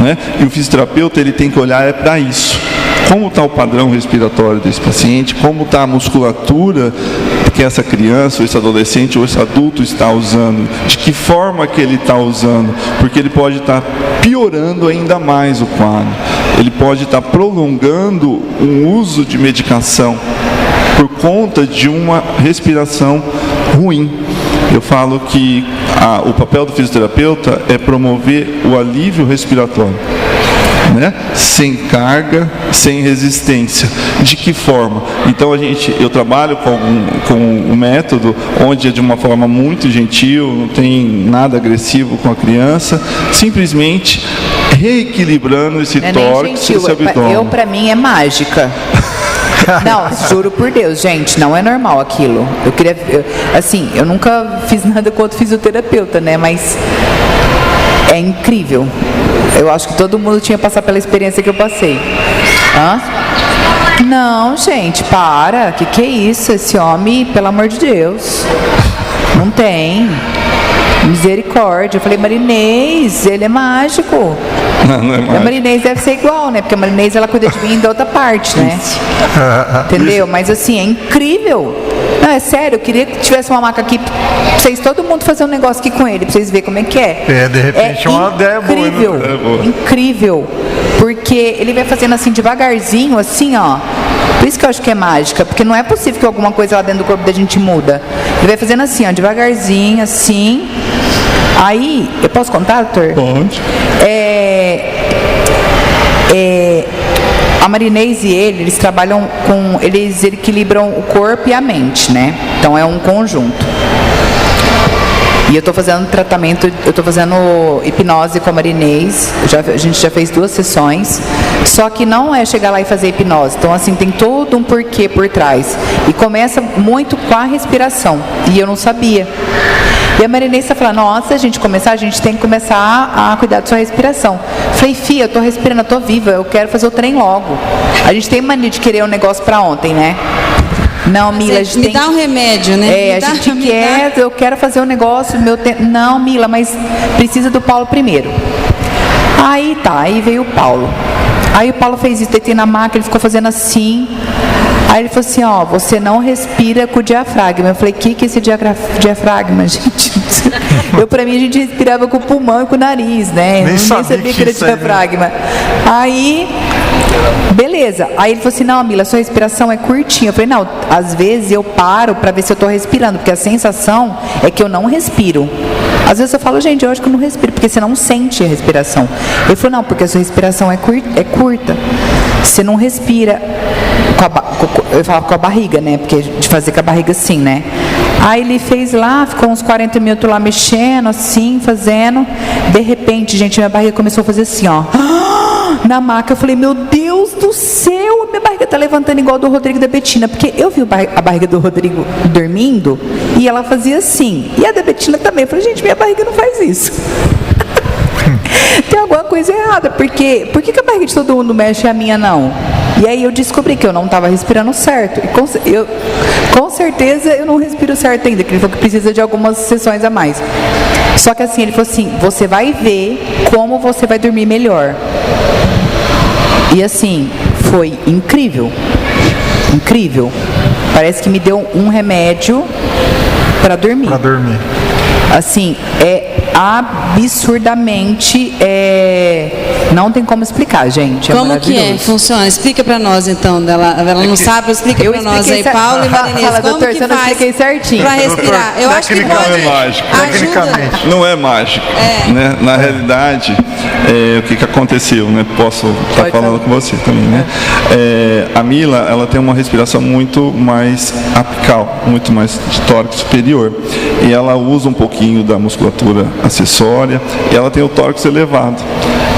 né? E o fisioterapeuta, ele tem que olhar para isso. como está o padrão respiratório desse paciente, como está a musculatura que essa criança, ou esse adolescente, ou esse adulto está usando, de que forma que ele está usando, porque ele pode estar piorando ainda mais o quadro, ele pode estar prolongando um uso de medicação por conta de uma respiração ruim. Eu falo que o papel do fisioterapeuta é promover o alívio respiratório, né? Sem carga, sem resistência. De que forma? Então eu trabalho com um método onde é de uma forma muito gentil, não tem nada agressivo com a criança, simplesmente reequilibrando esse tórax, esse abdômen. Para mim é mágica. Não, juro por Deus, gente, não é normal aquilo. Eu nunca fiz nada com outro fisioterapeuta, né? Mas é incrível. Eu acho que todo mundo tinha que passar pela experiência que eu passei. Hã? Não, gente, para. Que é isso? Esse homem, pelo amor de Deus. Não tem. Misericórdia. Eu falei, Marinês, ele é mágico. Não é mágico. A Marinês deve ser igual, né? Porque a Marinês, ela cuida de mim da outra parte, né? Entendeu? Mas assim, é incrível. Não, é sério, eu queria que tivesse uma maca aqui pra vocês, todo mundo fazer um negócio aqui com ele, pra vocês verem como é que é. De repente é uma ideia boa, incrível, né? Incrível. Porque ele vai fazendo assim devagarzinho, assim, ó. Por isso que eu acho que é mágica, porque não é possível que alguma coisa lá dentro do corpo da gente muda. Ele vai fazendo assim, ó, devagarzinho, assim. Aí, eu posso contar, doutor? Pode. A Marinês e eles trabalham eles equilibram o corpo e a mente, né? Então é um conjunto. E eu estou fazendo tratamento, eu estou fazendo hipnose com a Marinês, a gente já fez 2 sessões, só que não é chegar lá e fazer hipnose, então assim, tem todo um porquê por trás. E começa muito com a respiração, e eu não sabia. E a Marinês está falando, nossa, a gente tem que começar a cuidar da sua respiração. Falei, Fia, eu estou respirando, eu estou viva, eu quero fazer o trem logo. A gente tem mania de querer um negócio para ontem, né? Não, Mila, a gente me dá um remédio, né? A gente quer, eu quero fazer um negócio, meu tempo. Não, Mila, mas precisa do Paulo primeiro. Aí veio o Paulo. Aí o Paulo fez isso, deitei na maca, ele ficou fazendo assim. Aí ele falou assim, ó, você não respira com o diafragma. Eu falei, que é esse diafragma, gente? Pra mim, a gente respirava com o pulmão e com o nariz, né? Nem sabia que era diafragma. Aí, beleza. Aí ele falou assim, não, Mila, sua respiração é curtinha. Eu falei, não, às vezes eu paro pra ver se eu tô respirando, porque a sensação é que eu não respiro. Às vezes eu falo, gente, eu acho que eu não respiro, porque você não sente a respiração. Ele falou, não, porque a sua respiração é curta. Você não respira eu falava com a barriga, né? Porque de fazer com a barriga assim, né? Aí ele fez lá, ficou uns 40 minutos lá mexendo, assim, fazendo. De repente, gente, minha barriga começou a fazer assim, ó. Na maca, eu falei, meu Deus do céu, a minha barriga tá levantando igual a do Rodrigo e da Betina. Porque eu vi a barriga do Rodrigo dormindo e ela fazia assim. E a da Betina também. Eu falei, gente, minha barriga não faz isso. Tem alguma coisa errada, porque por que a barriga de todo mundo mexe e a minha não? E aí eu descobri que eu não estava respirando certo. E com certeza eu não respiro certo ainda, que ele falou que precisa de algumas sessões a mais. Só que assim, ele falou assim, você vai ver como você vai dormir melhor. E assim, foi incrível. Incrível. Parece que me deu um remédio para dormir. Assim, é absurdamente, não tem como explicar, gente. Como que é? Funciona? Explica pra nós, então. Ela não sabe, explica pra nós aí, Paulo e Marinês. Fala, como doutor, que você não faz expliquei certinho. pra respirar? Eu acho que pode. Não é mágico. Tecnicamente. Não é mágico. Né? Na realidade, o que aconteceu, né? Posso estar falando com você também, né? A Mila, ela tem uma respiração muito mais apical, muito mais de tórax superior. E ela usa um pouquinho da musculatura acessória e ela tem o tórax elevado.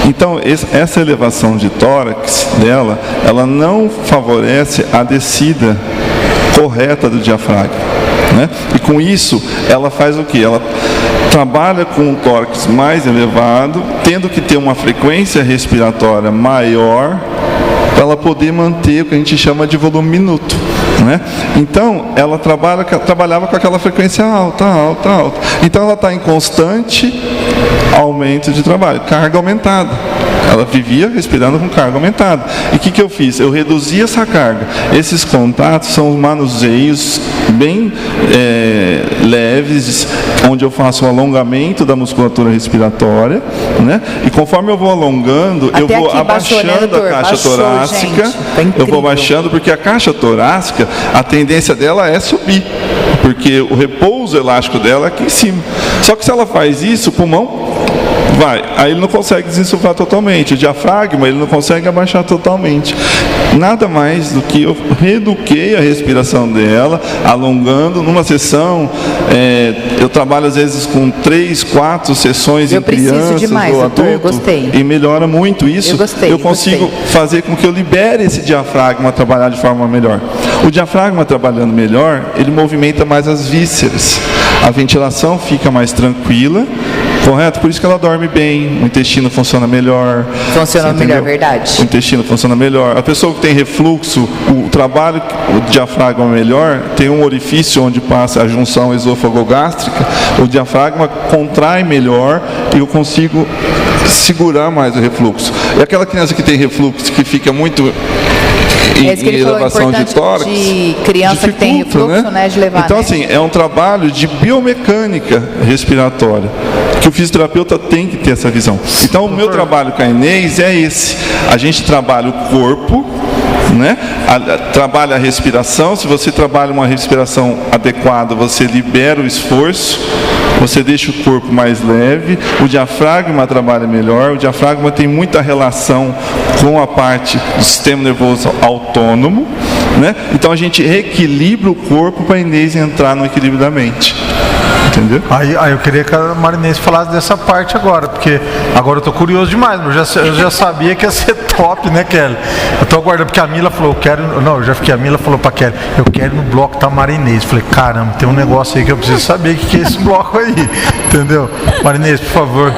Então, essa elevação de tórax dela, ela não favorece a descida correta do diafragma, né? E com isso, ela faz o quê? Ela trabalha com um tórax mais elevado, tendo que ter uma frequência respiratória maior para ela poder manter o que a gente chama de volume minuto, né? Então, ela trabalhava com aquela frequência alta. Então, ela está em constante aumento de trabalho, carga aumentada. Ela vivia respirando com carga aumentada. E o que eu fiz? Eu reduzi essa carga. Esses contatos são manuseios bem leves, onde eu faço o alongamento da musculatura respiratória, né? E conforme eu vou alongando, eu vou abaixando a caixa torácica. Eu vou abaixando, porque a caixa torácica, a tendência dela é subir, porque o repouso elástico dela é aqui em cima. Só que se ela faz isso, o pulmão vai, aí ele não consegue desinsuflar totalmente. O diafragma, ele não consegue abaixar totalmente. Nada mais do que eu reeduquei a respiração dela, alongando. Numa sessão, eu trabalho às vezes com 3, 4 sessões em crianças demais, ou doutor, adulto, eu gostei. e melhora muito isso. Eu consigo fazer com que eu libere esse diafragma a trabalhar de forma melhor. O diafragma trabalhando melhor, ele movimenta mais as vísceras. A ventilação fica mais tranquila, correto? Por isso que ela dorme bem, o intestino funciona melhor. Funciona melhor, verdade. O intestino funciona melhor. A pessoa que tem refluxo, o trabalho, o diafragma melhor, tem um orifício onde passa a junção esôfago-gástrica, o diafragma contrai melhor e eu consigo segurar mais o refluxo. E aquela criança que tem refluxo, que fica muito em elevação de tórax, de criança que tem refluxo, né? De levar, então, né? assim, é um trabalho de biomecânica respiratória, que o fisioterapeuta tem que ter essa visão. Então, o meu trabalho com a Inês é esse. A gente trabalha o corpo, né? Trabalha a respiração. Se você trabalha uma respiração adequada, você libera o esforço, você deixa o corpo mais leve, o diafragma trabalha melhor. O diafragma tem muita relação com a parte do sistema nervoso autônomo, né? Então a gente reequilibra o corpo para a Inês entrar no equilíbrio da mente. Entendeu? Aí eu queria que a Marinense falasse dessa parte agora, porque agora eu tô curioso demais, eu já sabia que ia ser top, né, Kelly? Eu tô aguardando, porque a Mila falou, a Mila falou pra Kelly, eu quero ir no bloco da Marinense. Falei, caramba, tem um negócio aí que eu preciso saber o que é esse bloco aí, entendeu? Marinense, por favor,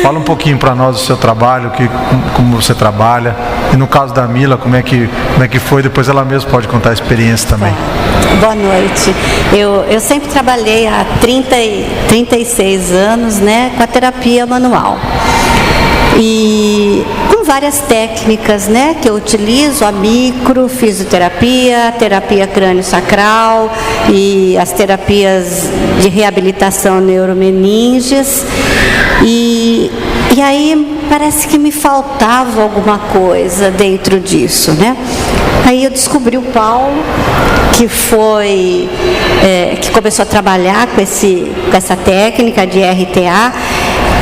fala um pouquinho pra nós do seu trabalho, como você trabalha, e no caso da Mila, como é que foi, depois ela mesma pode contar a experiência também. Boa noite. Eu sempre trabalhei há 36 anos, né, com a terapia manual. E com várias técnicas, né, que eu utilizo, a microfisioterapia, terapia crânio-sacral e as terapias de reabilitação neuromeníngeas. E aí parece que me faltava alguma coisa dentro disso, né? Aí eu descobri o Paulo, que começou a trabalhar com essa técnica de RTA,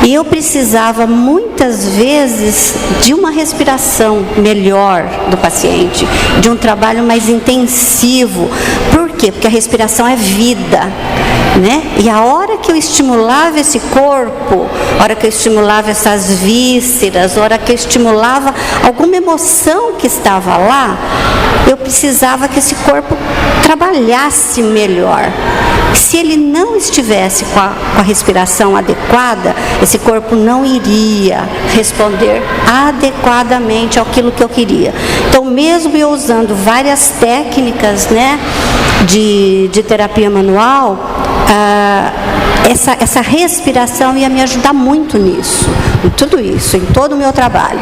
e eu precisava muitas vezes de uma respiração melhor do paciente, de um trabalho mais intensivo. Por quê? Porque a respiração é vida, né? E a hora que eu estimulava esse corpo, a hora que eu estimulava essas vísceras, a hora que eu estimulava alguma emoção que estava lá, eu precisava que esse corpo trabalhasse melhor. Se ele não estivesse com a respiração adequada, esse corpo não iria responder adequadamente àquilo que eu queria. Então, mesmo eu usando várias técnicas, né, de terapia manual, essa respiração ia me ajudar muito nisso, em tudo isso, em todo o meu trabalho,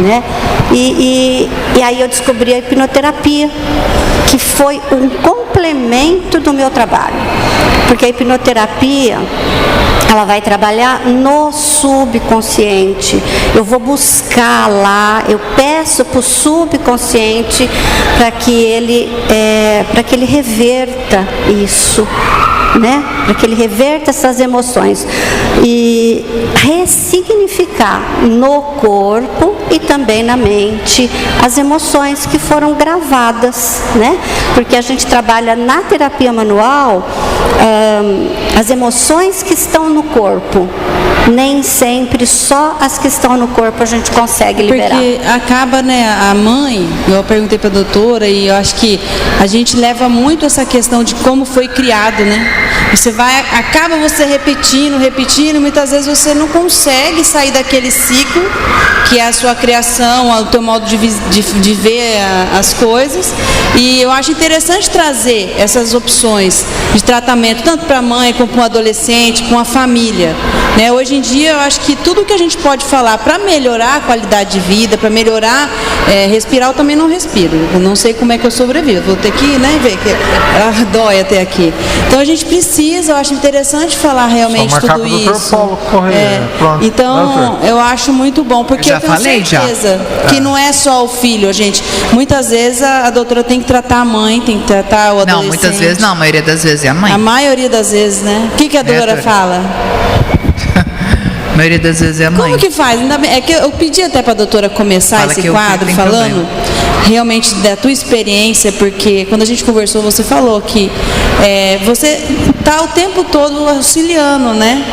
né? E aí eu descobri a hipnoterapia, que foi um complemento do meu trabalho, porque a hipnoterapia, ela vai trabalhar no subconsciente. Eu vou buscar lá, eu peço para o subconsciente para que ele reverta isso, né? Para que ele reverta essas emoções e ressignificar no corpo e também na mente as emoções que foram gravadas, né? Porque a gente trabalha na terapia manual as emoções que estão no corpo. Nem sempre só as que estão no corpo a gente consegue liberar. Porque acaba, né, a mãe, eu perguntei para a doutora, e eu acho que a gente leva muito essa questão de como foi criado, né? Acaba você repetindo, muitas vezes você não consegue sair daquele ciclo que é a sua criação, o teu modo de ver as coisas. E eu acho interessante trazer essas opções de tratamento, tanto para a mãe, como para o adolescente, com a família. Né? Hoje em dia, eu acho que tudo que a gente pode falar para melhorar a qualidade de vida, para melhorar, respirar, eu também não respiro. Eu não sei como é que eu sobrevivo. Vou ter que ver que ela dói até aqui. Então, a gente precisa, eu acho interessante falar realmente tudo isso. Paulo Correia. Então, eu acho muito bom, porque eu tenho certeza que não é só o filho, gente. Muitas vezes a doutora tem que tratar a mãe, tem que tratar o adolescente. Não, muitas vezes não, a maioria das vezes é a mãe. A maioria das vezes, né? O que a doutora fala? A maioria das vezes é a mãe. Como que faz? Ainda bem, é que eu pedi até para a doutora começar esse quadro falando realmente da tua experiência, porque quando a gente conversou, você falou que você está o tempo todo auxiliando, né?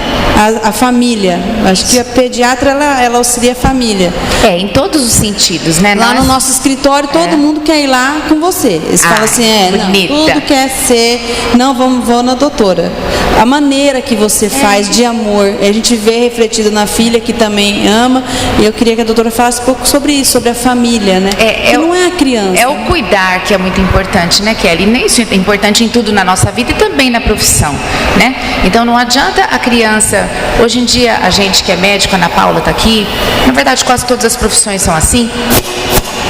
A família. Acho que a pediatra, ela auxilia a família. Em todos os sentidos, né? Lá no nosso escritório, todo mundo quer ir lá com você. Eles falam assim, tudo quer ser, não, vou na doutora. A maneira que você faz de amor, a gente vê refletido na filha que também ama, e eu queria que a doutora falasse um pouco sobre isso, sobre a família, né? Que não é a criança. É o cuidar que é muito importante, né, Kelly? E isso é importante em tudo na nossa vida e também na profissão, né? Então não adianta a criança. Hoje em dia, a gente que é médico, a Ana Paula está aqui, na verdade quase todas as profissões são assim.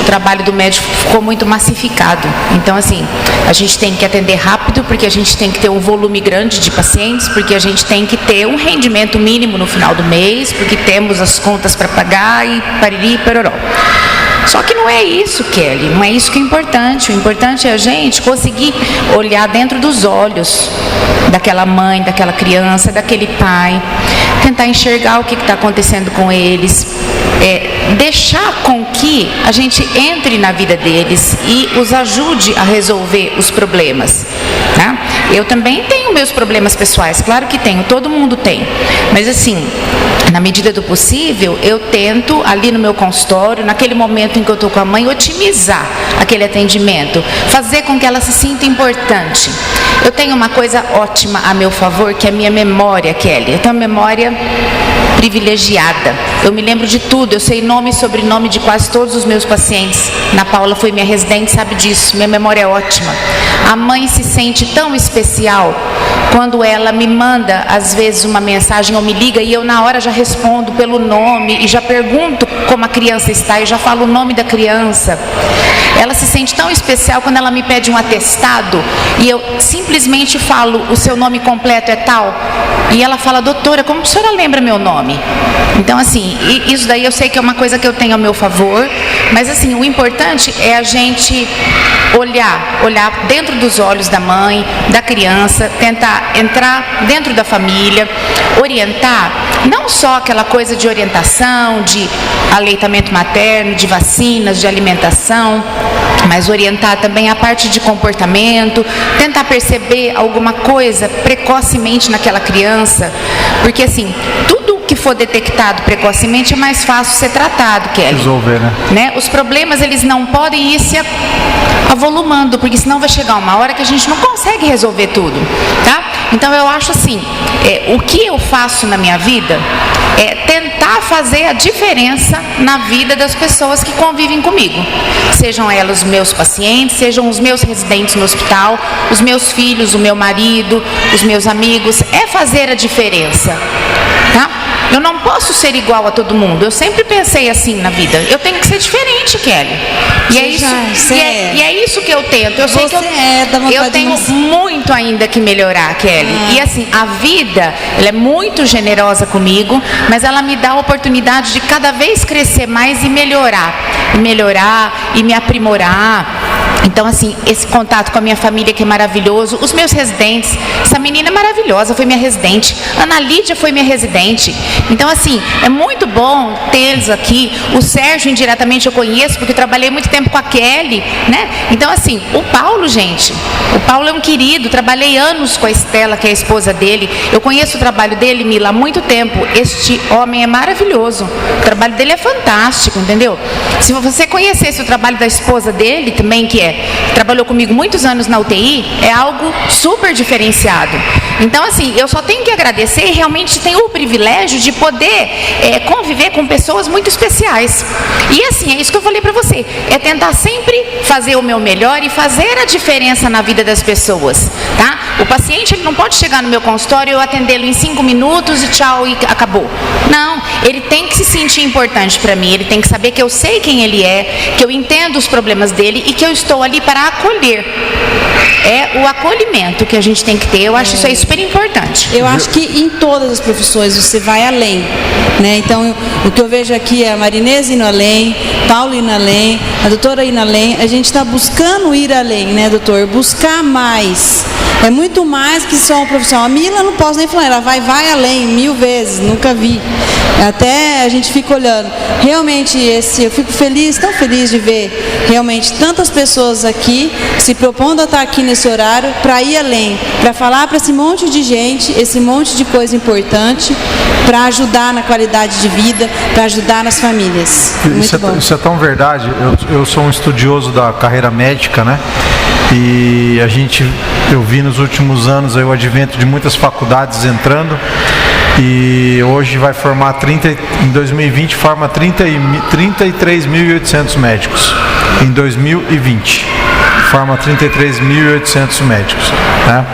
O trabalho do médico ficou muito massificado. Então, assim, a gente tem que atender rápido, porque a gente tem que ter um volume grande de pacientes, porque a gente tem que ter um rendimento mínimo no final do mês, porque temos as contas para pagar e pariri e peroró. Só que não é isso, Kelly, não é isso que é importante. O importante é a gente conseguir olhar dentro dos olhos daquela mãe, daquela criança, daquele pai, tentar enxergar o que está acontecendo com eles, deixar com que a gente entre na vida deles e os ajude a resolver os problemas. Tá? Eu também tenho meus problemas pessoais, claro que tenho, todo mundo tem, mas assim, na medida do possível, eu tento ali no meu consultório, naquele momento em que eu estou com a mãe, otimizar aquele atendimento, fazer com que ela se sinta importante. Eu tenho uma coisa ótima a meu favor, que é a minha memória, Kelly. Eu tenho uma memória privilegiada. Eu me lembro de tudo, eu sei nome e sobrenome de quase todos os meus pacientes. Ana Paula foi minha residente, sabe disso. Minha memória é ótima. A mãe se sente tão especial quando ela me manda, às vezes, uma mensagem ou me liga e eu na hora já respondo pelo nome e já pergunto como a criança está e já falo o nome da criança. Ela se sente tão especial quando ela me pede um atestado e eu simplesmente falo, o seu nome completo é tal, e ela fala, doutora, como a senhora lembra meu nome? Então, assim, isso daí eu sei que é uma coisa que eu tenho a meu favor, mas assim, o importante é a gente olhar dentro dos olhos da mãe, da criança, tentar entrar dentro da família, orientar, não só aquela coisa de orientação, de aleitamento materno, de vacinas, de alimentação, mas orientar também a parte de comportamento, tentar perceber alguma coisa precocemente naquela criança, porque assim, tudo que for detectado precocemente é mais fácil ser tratado, Kelly. Resolver, né? Os problemas, eles não podem ir se avolumando, porque senão vai chegar uma hora que a gente não consegue resolver tudo, tá? Então eu acho assim, o que eu faço na minha vida é tentar fazer a diferença na vida das pessoas que convivem comigo, sejam elas os meus pacientes, sejam os meus residentes no hospital, os meus filhos, o meu marido, os meus amigos, é fazer a diferença, tá? Eu não posso ser igual a todo mundo. Eu sempre pensei assim na vida. Eu tenho que ser diferente, Kelly. E é isso que eu tento. Eu sei que eu tenho muito ainda que melhorar, Kelly. E assim, a vida, ela é muito generosa comigo, mas ela me dá a oportunidade de cada vez crescer mais e melhorar e me aprimorar. Então, assim, esse contato com a minha família que é maravilhoso, os meus residentes, essa menina é maravilhosa, foi minha residente, Ana Lídia foi minha residente. Então, assim, é muito bom tê-los aqui. O Sérgio, indiretamente, eu conheço, porque eu trabalhei muito tempo com a Kelly, né? Então, assim, o Paulo, gente, o Paulo é um querido, trabalhei anos com a Estela, que é a esposa dele. Eu conheço o trabalho dele, Mila, há muito tempo. Este homem é maravilhoso, o trabalho dele é fantástico, entendeu? Se você conhecesse o trabalho da esposa dele também, que é que trabalhou comigo muitos anos na UTI, é algo super diferenciado. Então, assim, eu só tenho que agradecer e realmente tenho o privilégio de poder conviver com pessoas muito especiais. E assim, é isso que eu falei para você, é tentar sempre fazer o meu melhor e fazer a diferença na vida das pessoas, tá? O paciente, ele não pode chegar no meu consultório e eu atendê-lo em 5 minutos e tchau, e acabou. Não, ele tem que se sentir importante para mim, ele tem que saber que eu sei quem ele é, que eu entendo os problemas dele e que eu estou ali para acolher. É o acolhimento que a gente tem que ter, eu acho isso aí super importante. Eu acho que em todas as profissões você vai além, né? Então, o que eu vejo aqui é a Marinês indo além, Paulo indo além, a doutora indo além. A gente está buscando ir além, né, doutor? Buscar mais. É muito mais que só um profissional. A Mila, não posso nem falar, ela vai além 1000 vezes, nunca vi. Até a gente fica olhando. Realmente, eu fico feliz, tão feliz de ver realmente tantas pessoas aqui se propondo a estar aqui nesse horário para ir além, para falar para esse monte de gente, esse monte de coisa importante, para ajudar na qualidade de vida, para ajudar nas famílias. Muito bom. Isso é tão verdade. Eu sou um estudioso da carreira médica, né? E eu vi nos últimos anos aí o advento de muitas faculdades entrando, e hoje vai formar em 2020 forma 33.800 médicos. Em 2020 forma 33.800 médicos, né?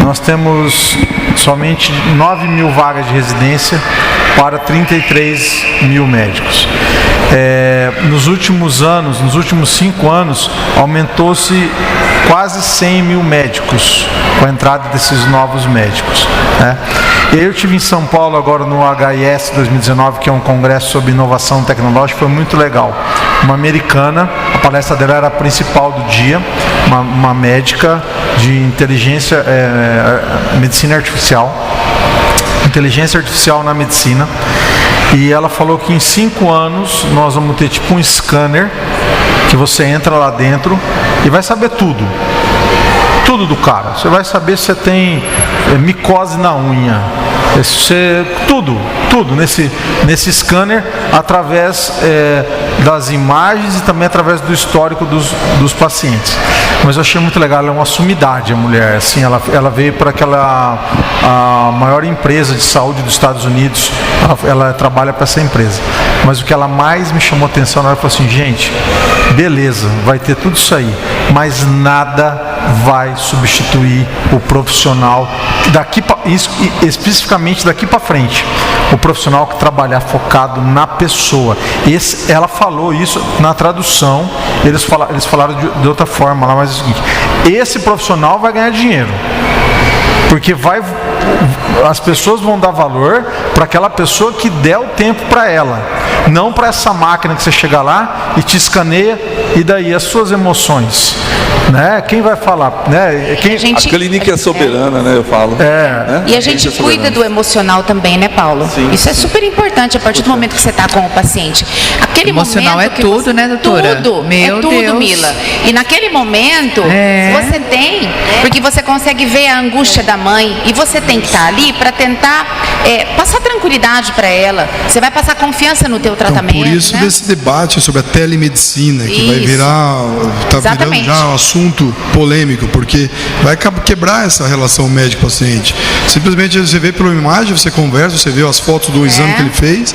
Nós temos somente 9.000 vagas de residência para 33.000 médicos. Nos últimos 5 anos, aumentou-se quase 100.000 médicos com a entrada desses novos médicos, né? Eu estive em São Paulo agora no HIS 2019, que é um congresso sobre inovação tecnológica, foi muito legal. Uma americana, a palestra dela era a principal do dia, uma médica de medicina artificial, inteligência artificial na medicina, e ela falou que em 5 anos nós vamos ter tipo um scanner, que você entra lá dentro e vai saber tudo do cara. Você vai saber se você tem micose na unha, tudo nesse scanner, através das imagens e também através do histórico dos pacientes. Mas eu achei muito legal, ela é uma sumidade, a mulher, assim, ela veio para a maior empresa de saúde dos Estados Unidos, ela trabalha para essa empresa. Mas o que ela mais me chamou a atenção, ela falou assim: gente, beleza, vai ter tudo isso aí, mas nada vai substituir o profissional especificamente daqui para frente, o profissional que trabalhar focado na pessoa. Ela falou isso na tradução, eles falaram de outra forma lá, mas é o seguinte: esse profissional vai ganhar dinheiro, porque as pessoas vão dar valor para aquela pessoa que der o tempo para ela, não para essa máquina que você chega lá e te escaneia, e daí as suas emoções, né? Quem vai falar, né? A clínica é soberana, né? Eu falo. Né? E a gente cuida do emocional também, né, Paulo? Sim. Isso é super importante a partir do momento que você está com o paciente. Aquele emocional momento é tudo, né, doutora? Tudo, Meu tudo, Deus. Mila. E naquele momento, você tem, porque você consegue ver a angústia da mãe, e você tem que estar ali para tentar passar tranquilidade para ela. Você vai passar confiança no teu tratamento. Então, por isso, né, desse debate sobre a telemedicina, que vai virar, está virando já um assunto polêmico, porque vai quebrar essa relação médico-paciente. Simplesmente você vê pela imagem, você conversa, você vê as fotos do exame que ele fez,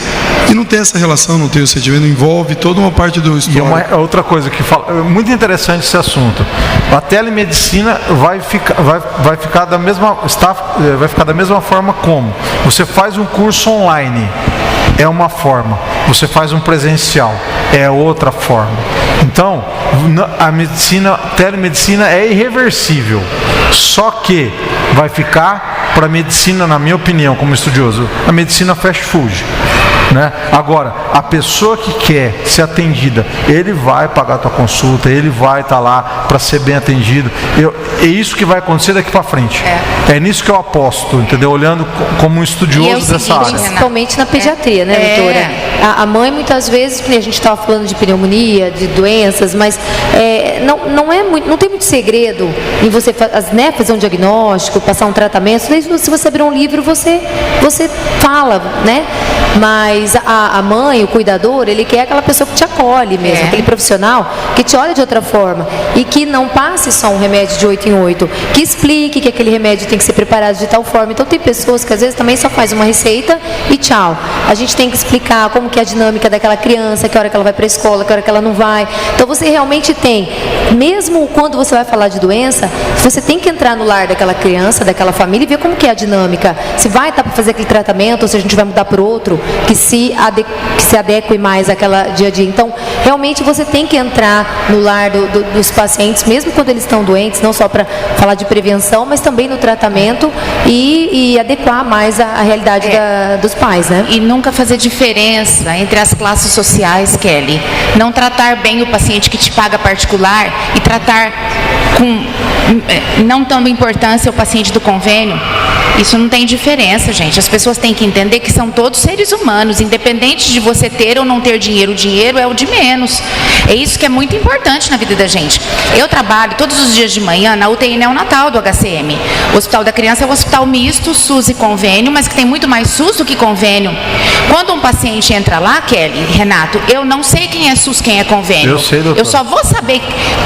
e não tem essa relação, não tem o sentimento, envolve toda uma parte do histórico. E outra coisa que fala, muito interessante esse assunto. A telemedicina vai ficar da mesma forma como você faz um curso online, é uma forma, você faz um presencial, é outra forma. Então, a telemedicina é irreversível, só que vai ficar para a medicina, na minha opinião, como estudioso, a medicina fast food, né? Agora, a pessoa que quer ser atendida, ele vai pagar a tua consulta, ele vai estar lá para ser bem atendido. É isso que vai acontecer daqui para frente. É nisso que eu aposto, entendeu? Olhando como um estudioso dessa área. Principalmente na pediatria, né, doutora? A mãe, muitas vezes, a gente estava falando de pneumonia, de doenças, mas não tem muito segredo em você fazer um diagnóstico, passar um tratamento. Se você abrir um livro, você fala, né? Mas Mas a mãe, o cuidador, ele quer aquela pessoa que te acolhe mesmo, aquele profissional que te olha de outra forma e que não passe só um remédio de 8 em 8, que explique que aquele remédio tem que ser preparado de tal forma. Então tem pessoas que às vezes também só faz uma receita e tchau. A gente tem que explicar como que é a dinâmica daquela criança, que hora que ela vai para a escola, que hora que ela não vai. Então você realmente tem, mesmo quando você vai falar de doença, você tem que entrar no lar daquela criança, daquela família e ver como que é a dinâmica. Se vai estar para fazer aquele tratamento ou se a gente vai mudar para outro, que se adeque mais àquela dia a dia. Então, realmente você tem que entrar no lar dos pacientes, mesmo quando eles estão doentes, não só para falar de prevenção, mas também no tratamento e adequar mais a realidade dos pais, né? E nunca fazer diferença entre as classes sociais, Kelly. Não tratar bem o paciente que te paga particular e tratar com não dando importância ao paciente do convênio. Isso não tem diferença, gente. As pessoas têm que entender que são todos seres humanos, independente de você ter ou não ter dinheiro. O dinheiro é o de menos. É isso que é muito importante na vida da gente. Eu trabalho todos os dias de manhã na UTI neonatal do HCM. O Hospital da Criança é um hospital misto, SUS e convênio, mas que tem muito mais SUS do que convênio. Quando um paciente entra lá, Kelly, Renato, eu não sei quem é SUS, quem é convênio. Eu sei, doutor. Eu só vou saber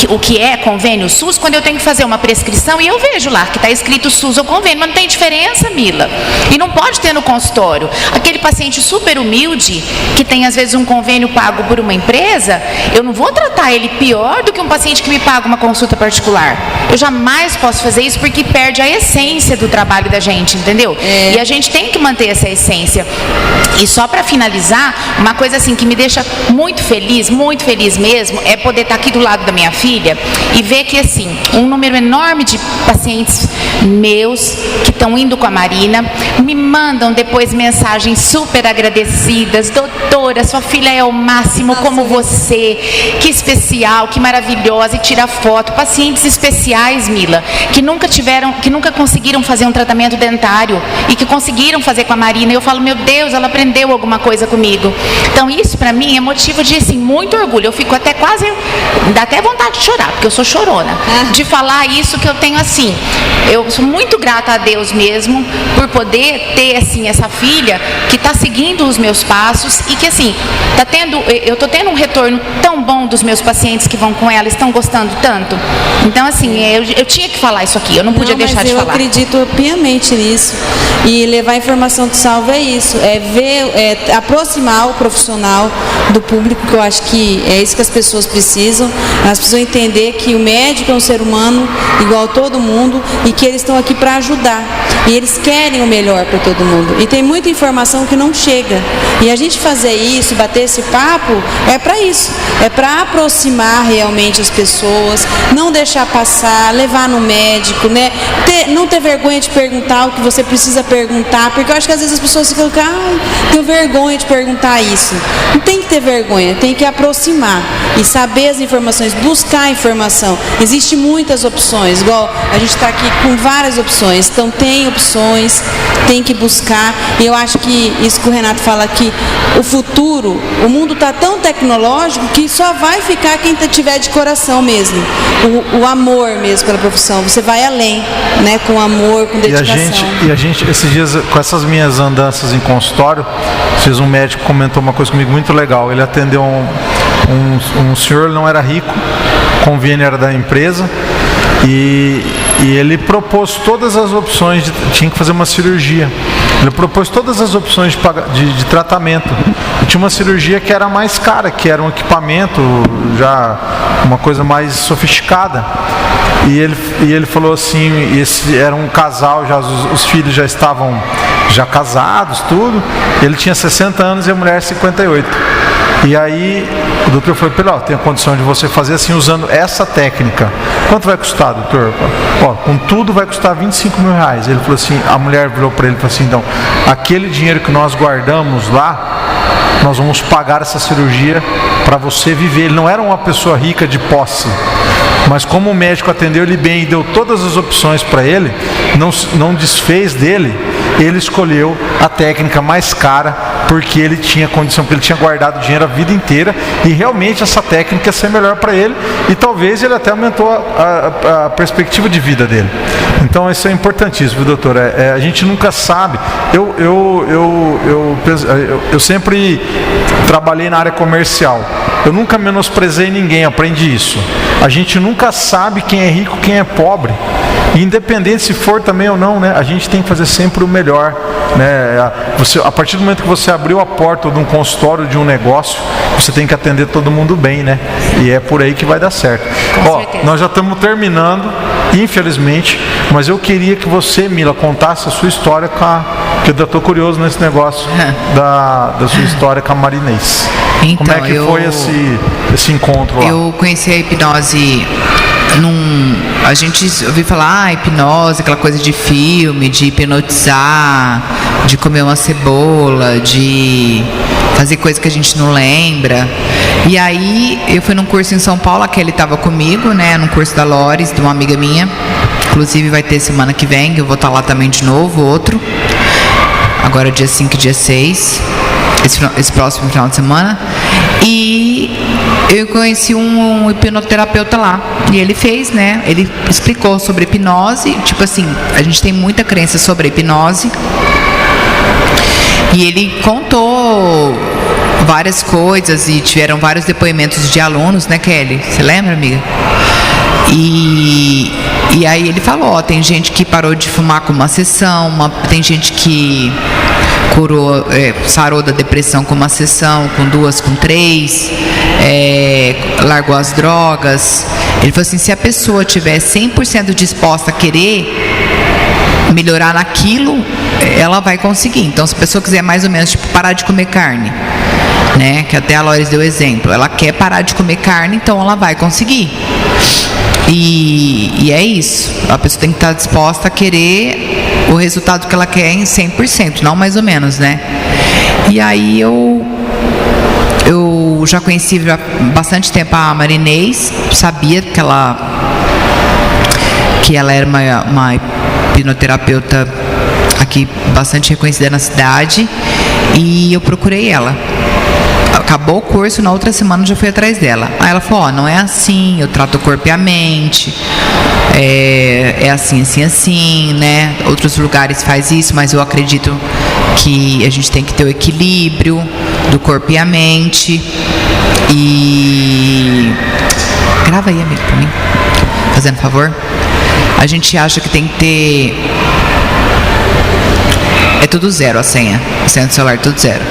o que é convênio SUS quando eu tenho que fazer uma prescrição e eu vejo lá que está escrito SUS ou convênio, mas não tem diferença, Mila. E não pode ter no consultório. Aquele paciente super humilde, que tem às vezes um convênio pago por uma empresa, eu não vou tratar ele pior do que um paciente que me paga uma consulta particular. Eu jamais posso fazer isso porque perde a essência do trabalho da gente, entendeu? E a gente tem que manter essa essência. E só para finalizar, uma coisa assim que me deixa muito feliz mesmo, é poder estar aqui do lado da minha filha e ver que assim, um número enorme de pacientes meus que estão indo com a Marina me mandam depois mensagens super agradecidas: doutora, sua filha é o máximo, como você, que especial, que maravilhosa, e tira foto. Pacientes especiais, Mila, que nunca conseguiram fazer um tratamento dentário e que conseguiram fazer com a Marina. E eu falo, meu Deus, ela aprendeu alguma coisa comigo. Então isso para mim é motivo de assim, muito orgulho. Eu fico até quase, dá até vontade de chorar, porque eu sou chorona, de falar isso que eu tenho assim. Eu sou muito grata a Deus mesmo por poder ter assim essa filha que está seguindo os meus passos e que assim eu tô tendo um retorno tão bom dos meus pacientes que vão com ela, estão gostando tanto. Então assim, eu tinha que falar isso aqui, eu não podia deixar de falar. Eu acredito piamente nisso, e levar a informação que salva é isso, aproximar o profissional do público, que eu acho que é isso que as pessoas precisam. Elas precisam entender que o médico é um ser humano igual a todo mundo e que eles estão aqui para ajudar. E eles querem o melhor para todo mundo. E tem muita informação que não chega. E a gente fazer isso, bater esse papo, é para isso. É para aproximar realmente as pessoas, não deixar passar, levar no médico, né? Não ter vergonha de perguntar o que você precisa perguntar, porque eu acho que às vezes as pessoas ficam, tenho vergonha de perguntar isso. Não tem que ter vergonha, tem que aproximar e saber as informações, buscar informação. Existem muitas opções, igual a gente está aqui com várias opções, então tem opções, tem que buscar. E eu acho que isso que o Renato fala aqui, o futuro, o mundo está tão tecnológico que só vai ficar quem tiver de coração mesmo, o amor mesmo pela profissão. Você vai além, né, com amor, com dedicação. E a gente, esses dias, com essas minhas andanças em consultório, um médico comentou uma coisa comigo muito legal. Ele atendeu um senhor, ele não era rico, o convênio era da empresa, e ele propôs todas as opções, tinha que fazer uma cirurgia. Ele propôs todas as opções de tratamento. E tinha uma cirurgia que era mais cara, que era um equipamento, já uma coisa mais sofisticada. E ele falou assim, esse era um casal, os filhos já estavam casados, tudo. Ele tinha 60 anos e a mulher 58. E aí o doutor falou para ele, tem a condição de você fazer assim, usando essa técnica. Quanto vai custar, doutor? Com tudo vai custar R$25 mil. Ele falou assim, a mulher virou para ele e falou assim, então, aquele dinheiro que nós guardamos lá, nós vamos pagar essa cirurgia para você viver. Ele não era uma pessoa rica de posse, mas como o médico atendeu ele bem e deu todas as opções para ele, não desfez dele, ele escolheu a técnica mais cara porque ele tinha condição, porque ele tinha guardado dinheiro a vida inteira e realmente essa técnica ia ser melhor para ele e talvez ele até aumentou a perspectiva de vida dele. Então isso é importantíssimo, doutor. A gente nunca sabe. Eu sempre trabalhei na área comercial. Eu nunca menosprezei ninguém, aprendi isso. A gente nunca sabe quem é rico, quem é pobre. E independente se for também ou não, né? A gente tem que fazer sempre o melhor, né? A partir do momento que você abriu a porta de um consultório, de um negócio, você tem que atender todo mundo bem, né? E é por aí que vai dar certo. Nós já estamos terminando, infelizmente, mas eu queria que você, Mila, contasse a sua história porque eu estou curioso nesse negócio da sua história com a Marinês. Então, como é que foi esse encontro lá? Eu conheci a hipnose a gente ouviu falar, hipnose, aquela coisa de filme, de hipnotizar, de comer uma cebola, de fazer coisa que a gente não lembra. E aí eu fui num curso em São Paulo, a Kelly estava comigo, né, num curso da Lores, de uma amiga minha. Inclusive vai ter semana que vem, eu vou estar lá também de novo, outro. Agora dia 5 e dia 6. Esse próximo final de semana. E eu conheci um hipnoterapeuta lá. E ele fez, né? Ele explicou sobre hipnose. Tipo assim, a gente tem muita crença sobre hipnose. E ele contou várias coisas e tiveram vários depoimentos de alunos, né, Kelly? Você lembra, amiga? E aí ele falou, tem gente que parou de fumar com uma sessão, tem gente que sarou da depressão com uma sessão, com 2, com 3, largou as drogas. Ele falou assim, se a pessoa tiver 100% disposta a querer melhorar naquilo, ela vai conseguir. Então, se a pessoa quiser mais ou menos, tipo, parar de comer carne, né, que até a Lores deu exemplo, ela quer parar de comer carne, então ela vai conseguir. E é isso, a pessoa tem que estar disposta a querer o resultado que ela quer em 100%, não mais ou menos, né? E aí eu já conheci há bastante tempo a Marinês, sabia que ela era uma hipnoterapeuta aqui bastante reconhecida na cidade, e eu procurei ela. Acabou o curso, na outra semana eu já fui atrás dela. Aí ela falou, não é assim, eu trato o corpo e a mente, é assim, assim, assim, né? Outros lugares faz isso, mas eu acredito que a gente tem que ter o equilíbrio do corpo e a mente. E grava aí, amigo, pra mim, fazendo favor. A gente acha que tem que ter... É tudo zero a senha do celular, tudo zero.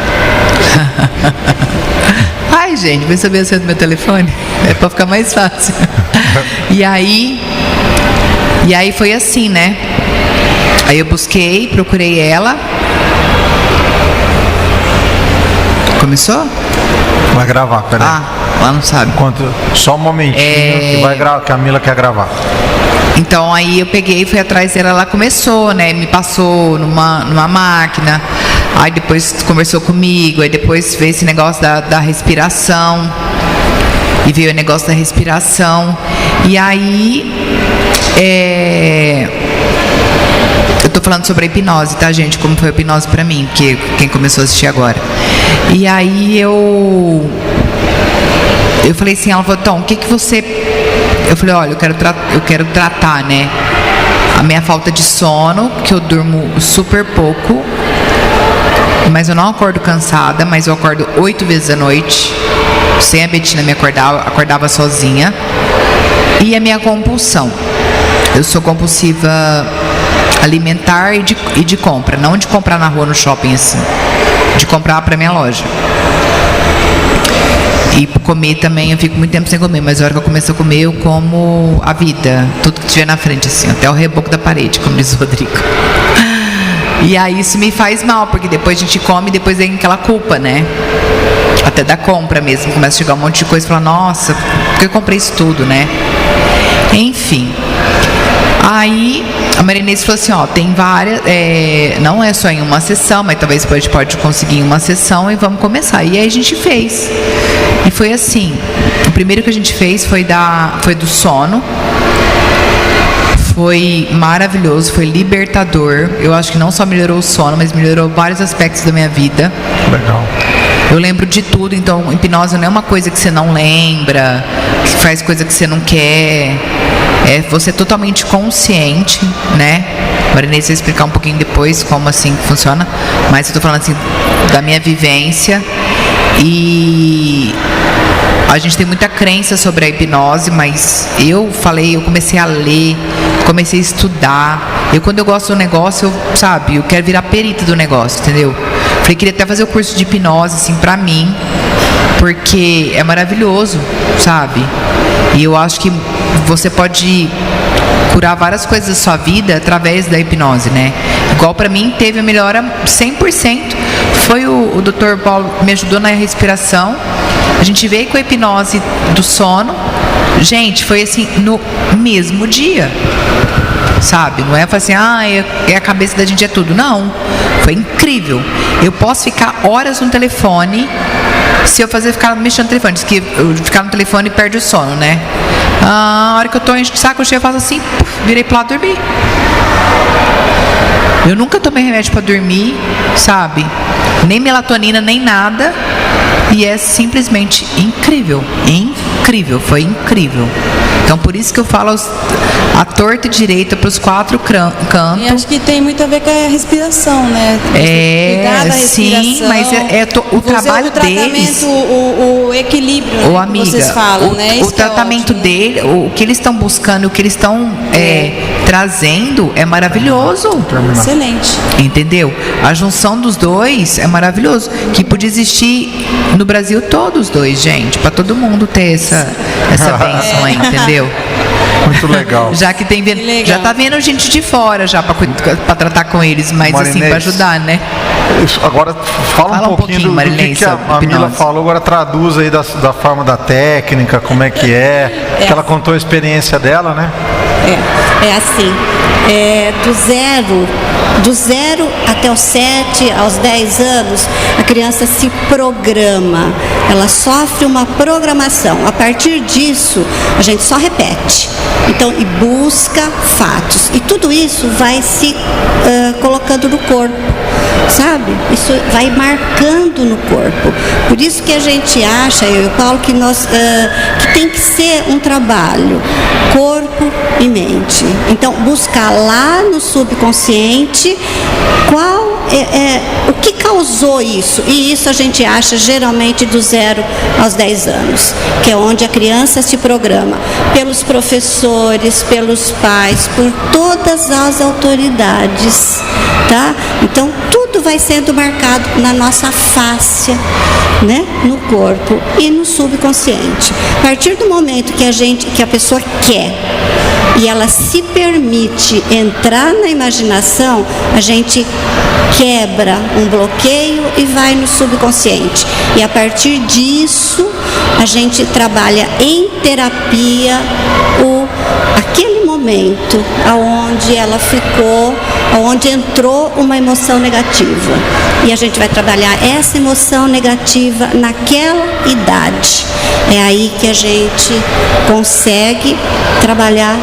Ai, gente, vai saber a senha do meu telefone? É pra ficar mais fácil. E aí foi assim, né? Aí eu procurei ela. Começou? Vai gravar, peraí. Ela não sabe. Só um momentinho que vai gravar, que a Mila quer gravar. Então aí eu peguei e fui atrás dela, ela começou, né? Me passou numa máquina, aí depois conversou comigo, aí depois veio esse negócio da respiração. E veio o negócio da respiração. E aí eu tô falando sobre a hipnose, tá, gente? Como foi a hipnose pra mim, porque quem começou a assistir agora. E aí eu falei assim, ela falou, Tom, o que você... Eu falei, olha, eu quero tratar, né, a minha falta de sono, que eu durmo super pouco, mas eu não acordo cansada, mas eu acordo 8 vezes à noite, sem a Betina me acordava sozinha. E a minha compulsão. Eu sou compulsiva alimentar e de compra, não de comprar na rua, no shopping, assim, de comprar pra minha loja. E comer também, eu fico muito tempo sem comer, mas a hora que eu começo a comer, eu como a vida, tudo que tiver na frente, assim, até o reboco da parede, como diz o Rodrigo. E aí isso me faz mal, porque depois a gente come e depois vem aquela culpa, né? Até da compra mesmo, começa a chegar um monte de coisa e fala, nossa, por que eu comprei isso tudo, né? Enfim. Aí a Marinês falou assim, ó, tem várias, não é só em uma sessão, mas talvez a gente pode conseguir em uma sessão e vamos começar. E aí a gente fez. E foi assim, o primeiro que a gente fez foi do sono. Foi maravilhoso, foi libertador. Eu acho que não só melhorou o sono, mas melhorou vários aspectos da minha vida. Legal. Eu lembro de tudo, então hipnose não é uma coisa que você não lembra, que faz coisa que você não quer. É você totalmente consciente, né? Marinês vai explicar um pouquinho depois como assim funciona, mas eu tô falando assim da minha vivência. E a gente tem muita crença sobre a hipnose, mas eu comecei a ler, comecei a estudar. Quando eu gosto do negócio, eu quero virar perita do negócio, entendeu? Falei, queria até fazer o curso de hipnose, assim, pra mim, porque é maravilhoso, sabe? E eu acho que você pode curar várias coisas da sua vida através da hipnose, né? Igual pra mim, teve a melhora 100%. Foi o Dr. Paulo que me ajudou na respiração. A gente veio com a hipnose do sono. Gente, foi assim, no mesmo dia. Sabe? Não é assim, a cabeça da gente é tudo. Não. Foi incrível. Eu posso ficar horas no telefone se eu ficar mexendo no telefone. Diz que eu ficar no telefone perde o sono, né? A hora que eu tô enchendo o saco, eu faço assim, virei pro lado dormir. Eu nunca tomei remédio pra dormir, sabe? Nem melatonina, nem nada. E é simplesmente incrível. Incrível, foi incrível. Então por isso que eu falo a torta e direita para os 4 cantos. E acho que tem muito a ver com a respiração, né? Cuidar da respiração, sim, mas o trabalho deles. O equilíbrio, né, amiga, que vocês falam, né? O tratamento dele, o que eles estão buscando, o que eles estão trazendo é maravilhoso. Excelente. Entendeu? A junção dos dois é maravilhoso. Que podia existir no Brasil todos os dois, gente, para todo mundo ter essa bênção aí, entendeu? Muito legal. Já que já tá vendo gente de fora já para tratar com eles, mas Marinês, assim, para ajudar, né? Isso, agora fala um pouquinho do que a Mila falou, agora traduz aí da forma da técnica, como é que é. Que ela contou a experiência dela, né? É assim, do zero até os 7, aos 10 anos, a criança se programa, ela sofre uma programação. A partir disso, a gente só repete. Então, e busca fatos. E tudo isso vai se colocando no corpo, sabe? Isso vai marcando no corpo. Por isso que a gente acha, eu e o Paulo, que tem que ser um trabalho corpo e mente. Então, buscar lá no subconsciente o que causou isso. E isso a gente acha geralmente do 0 aos 10 anos, que é onde a criança se programa pelos professores, pelos pais, por todas as autoridades, tá? Então, tudo vai sendo marcado na nossa face, né? No corpo e no subconsciente. A partir do momento que a pessoa quer e ela se permite entrar na imaginação, a gente quebra um bloqueio e vai no subconsciente. E a partir disso, a gente trabalha em terapia aquele momento aonde ela ficou, aonde entrou uma emoção negativa. E a gente vai trabalhar essa emoção negativa naquela idade. É aí que a gente consegue trabalhar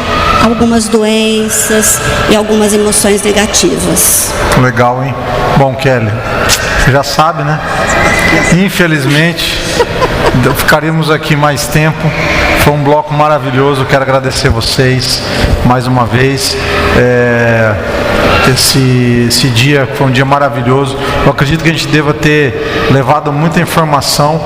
algumas doenças e algumas emoções negativas. Legal, hein? Bom, Kelly, você já sabe, né? Infelizmente, ficaríamos aqui mais tempo. Foi um bloco maravilhoso. Quero agradecer vocês mais uma vez. Esse dia foi um dia maravilhoso. Eu acredito que a gente deva ter levado muita informação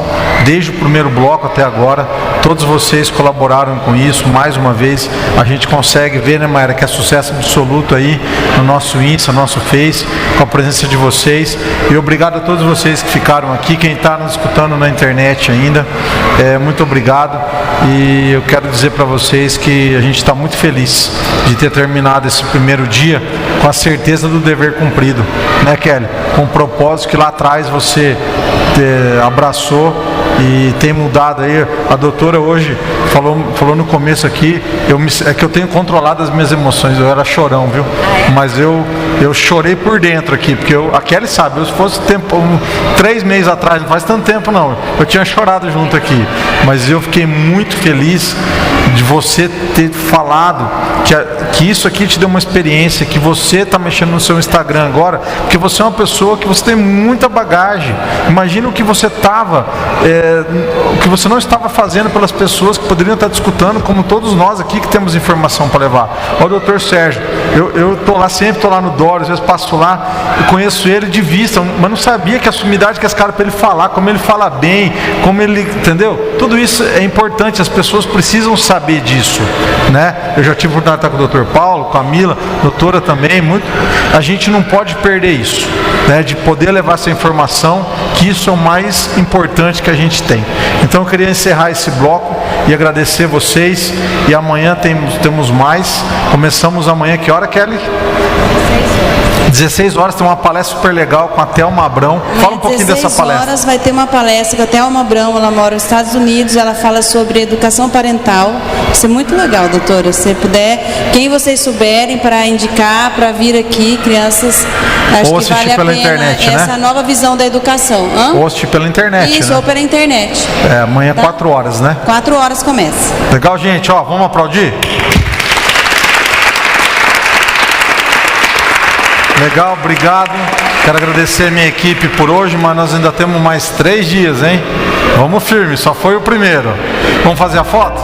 desde o primeiro bloco até agora. Todos vocês colaboraram com isso. Mais uma vez a gente consegue ver, né, Mayra, que é sucesso absoluto aí no nosso Insta, no nosso Face, com a presença de vocês. E obrigado a todos vocês que ficaram aqui, quem está nos escutando na internet ainda, muito obrigado. E eu quero dizer para vocês que a gente está muito feliz de ter terminado esse primeiro dia com a certeza do dever cumprido, né, Kelly? Com o propósito que lá atrás você abraçou e tem mudado aí. A doutora hoje falou no começo aqui, é que eu tenho controlado as minhas emoções, eu era chorão, viu? Mas eu chorei por dentro aqui, porque a Kelly sabe, se fosse 3 meses atrás, não faz tanto tempo não, eu tinha chorado junto aqui, mas eu fiquei muito feliz de você ter falado que isso aqui te deu uma experiência, que você está mexendo no seu Instagram agora, porque você é uma pessoa que você tem muita bagagem. Imagina o que você o que você não estava fazendo pelas pessoas que poderiam estar discutindo, como todos nós aqui que temos informação para levar. Ó, doutor Sérgio, eu estou lá no Dória, às vezes passo lá, eu conheço ele de vista, mas não sabia que a sumidade que esse cara para ele falar, como ele fala bem, como ele, entendeu? Tudo isso é importante, as pessoas precisam saber disso, né? Eu já tive oportunidade de estar com o doutor Paulo, com a Mila, doutora também, a gente não pode perder isso, né? De poder levar essa informação, que isso é o mais importante que a gente tem. Então eu queria encerrar esse bloco e agradecer vocês, e amanhã temos mais. Começamos amanhã, que hora, Kelly? 16 horas tem uma palestra super legal com a Thelma Abrão. Fala um pouquinho dessa palestra. 16 horas vai ter uma palestra com a Thelma Abrão, ela mora nos Estados Unidos, ela fala sobre educação parental. Isso é muito legal, doutora. Se puder, quem vocês souberem para indicar, para vir aqui, crianças, acho ou que vale a pena internet, essa né? nova visão da educação. Ou assistir pela internet, isso, né? ou pela internet. Amanhã 4 horas, né? 4 horas começa. Legal, gente, ó, vamos aplaudir? Legal, obrigado. Quero agradecer a minha equipe por hoje, mas nós ainda temos mais 3 dias, hein? Vamos firme, só foi o primeiro. Vamos fazer a foto?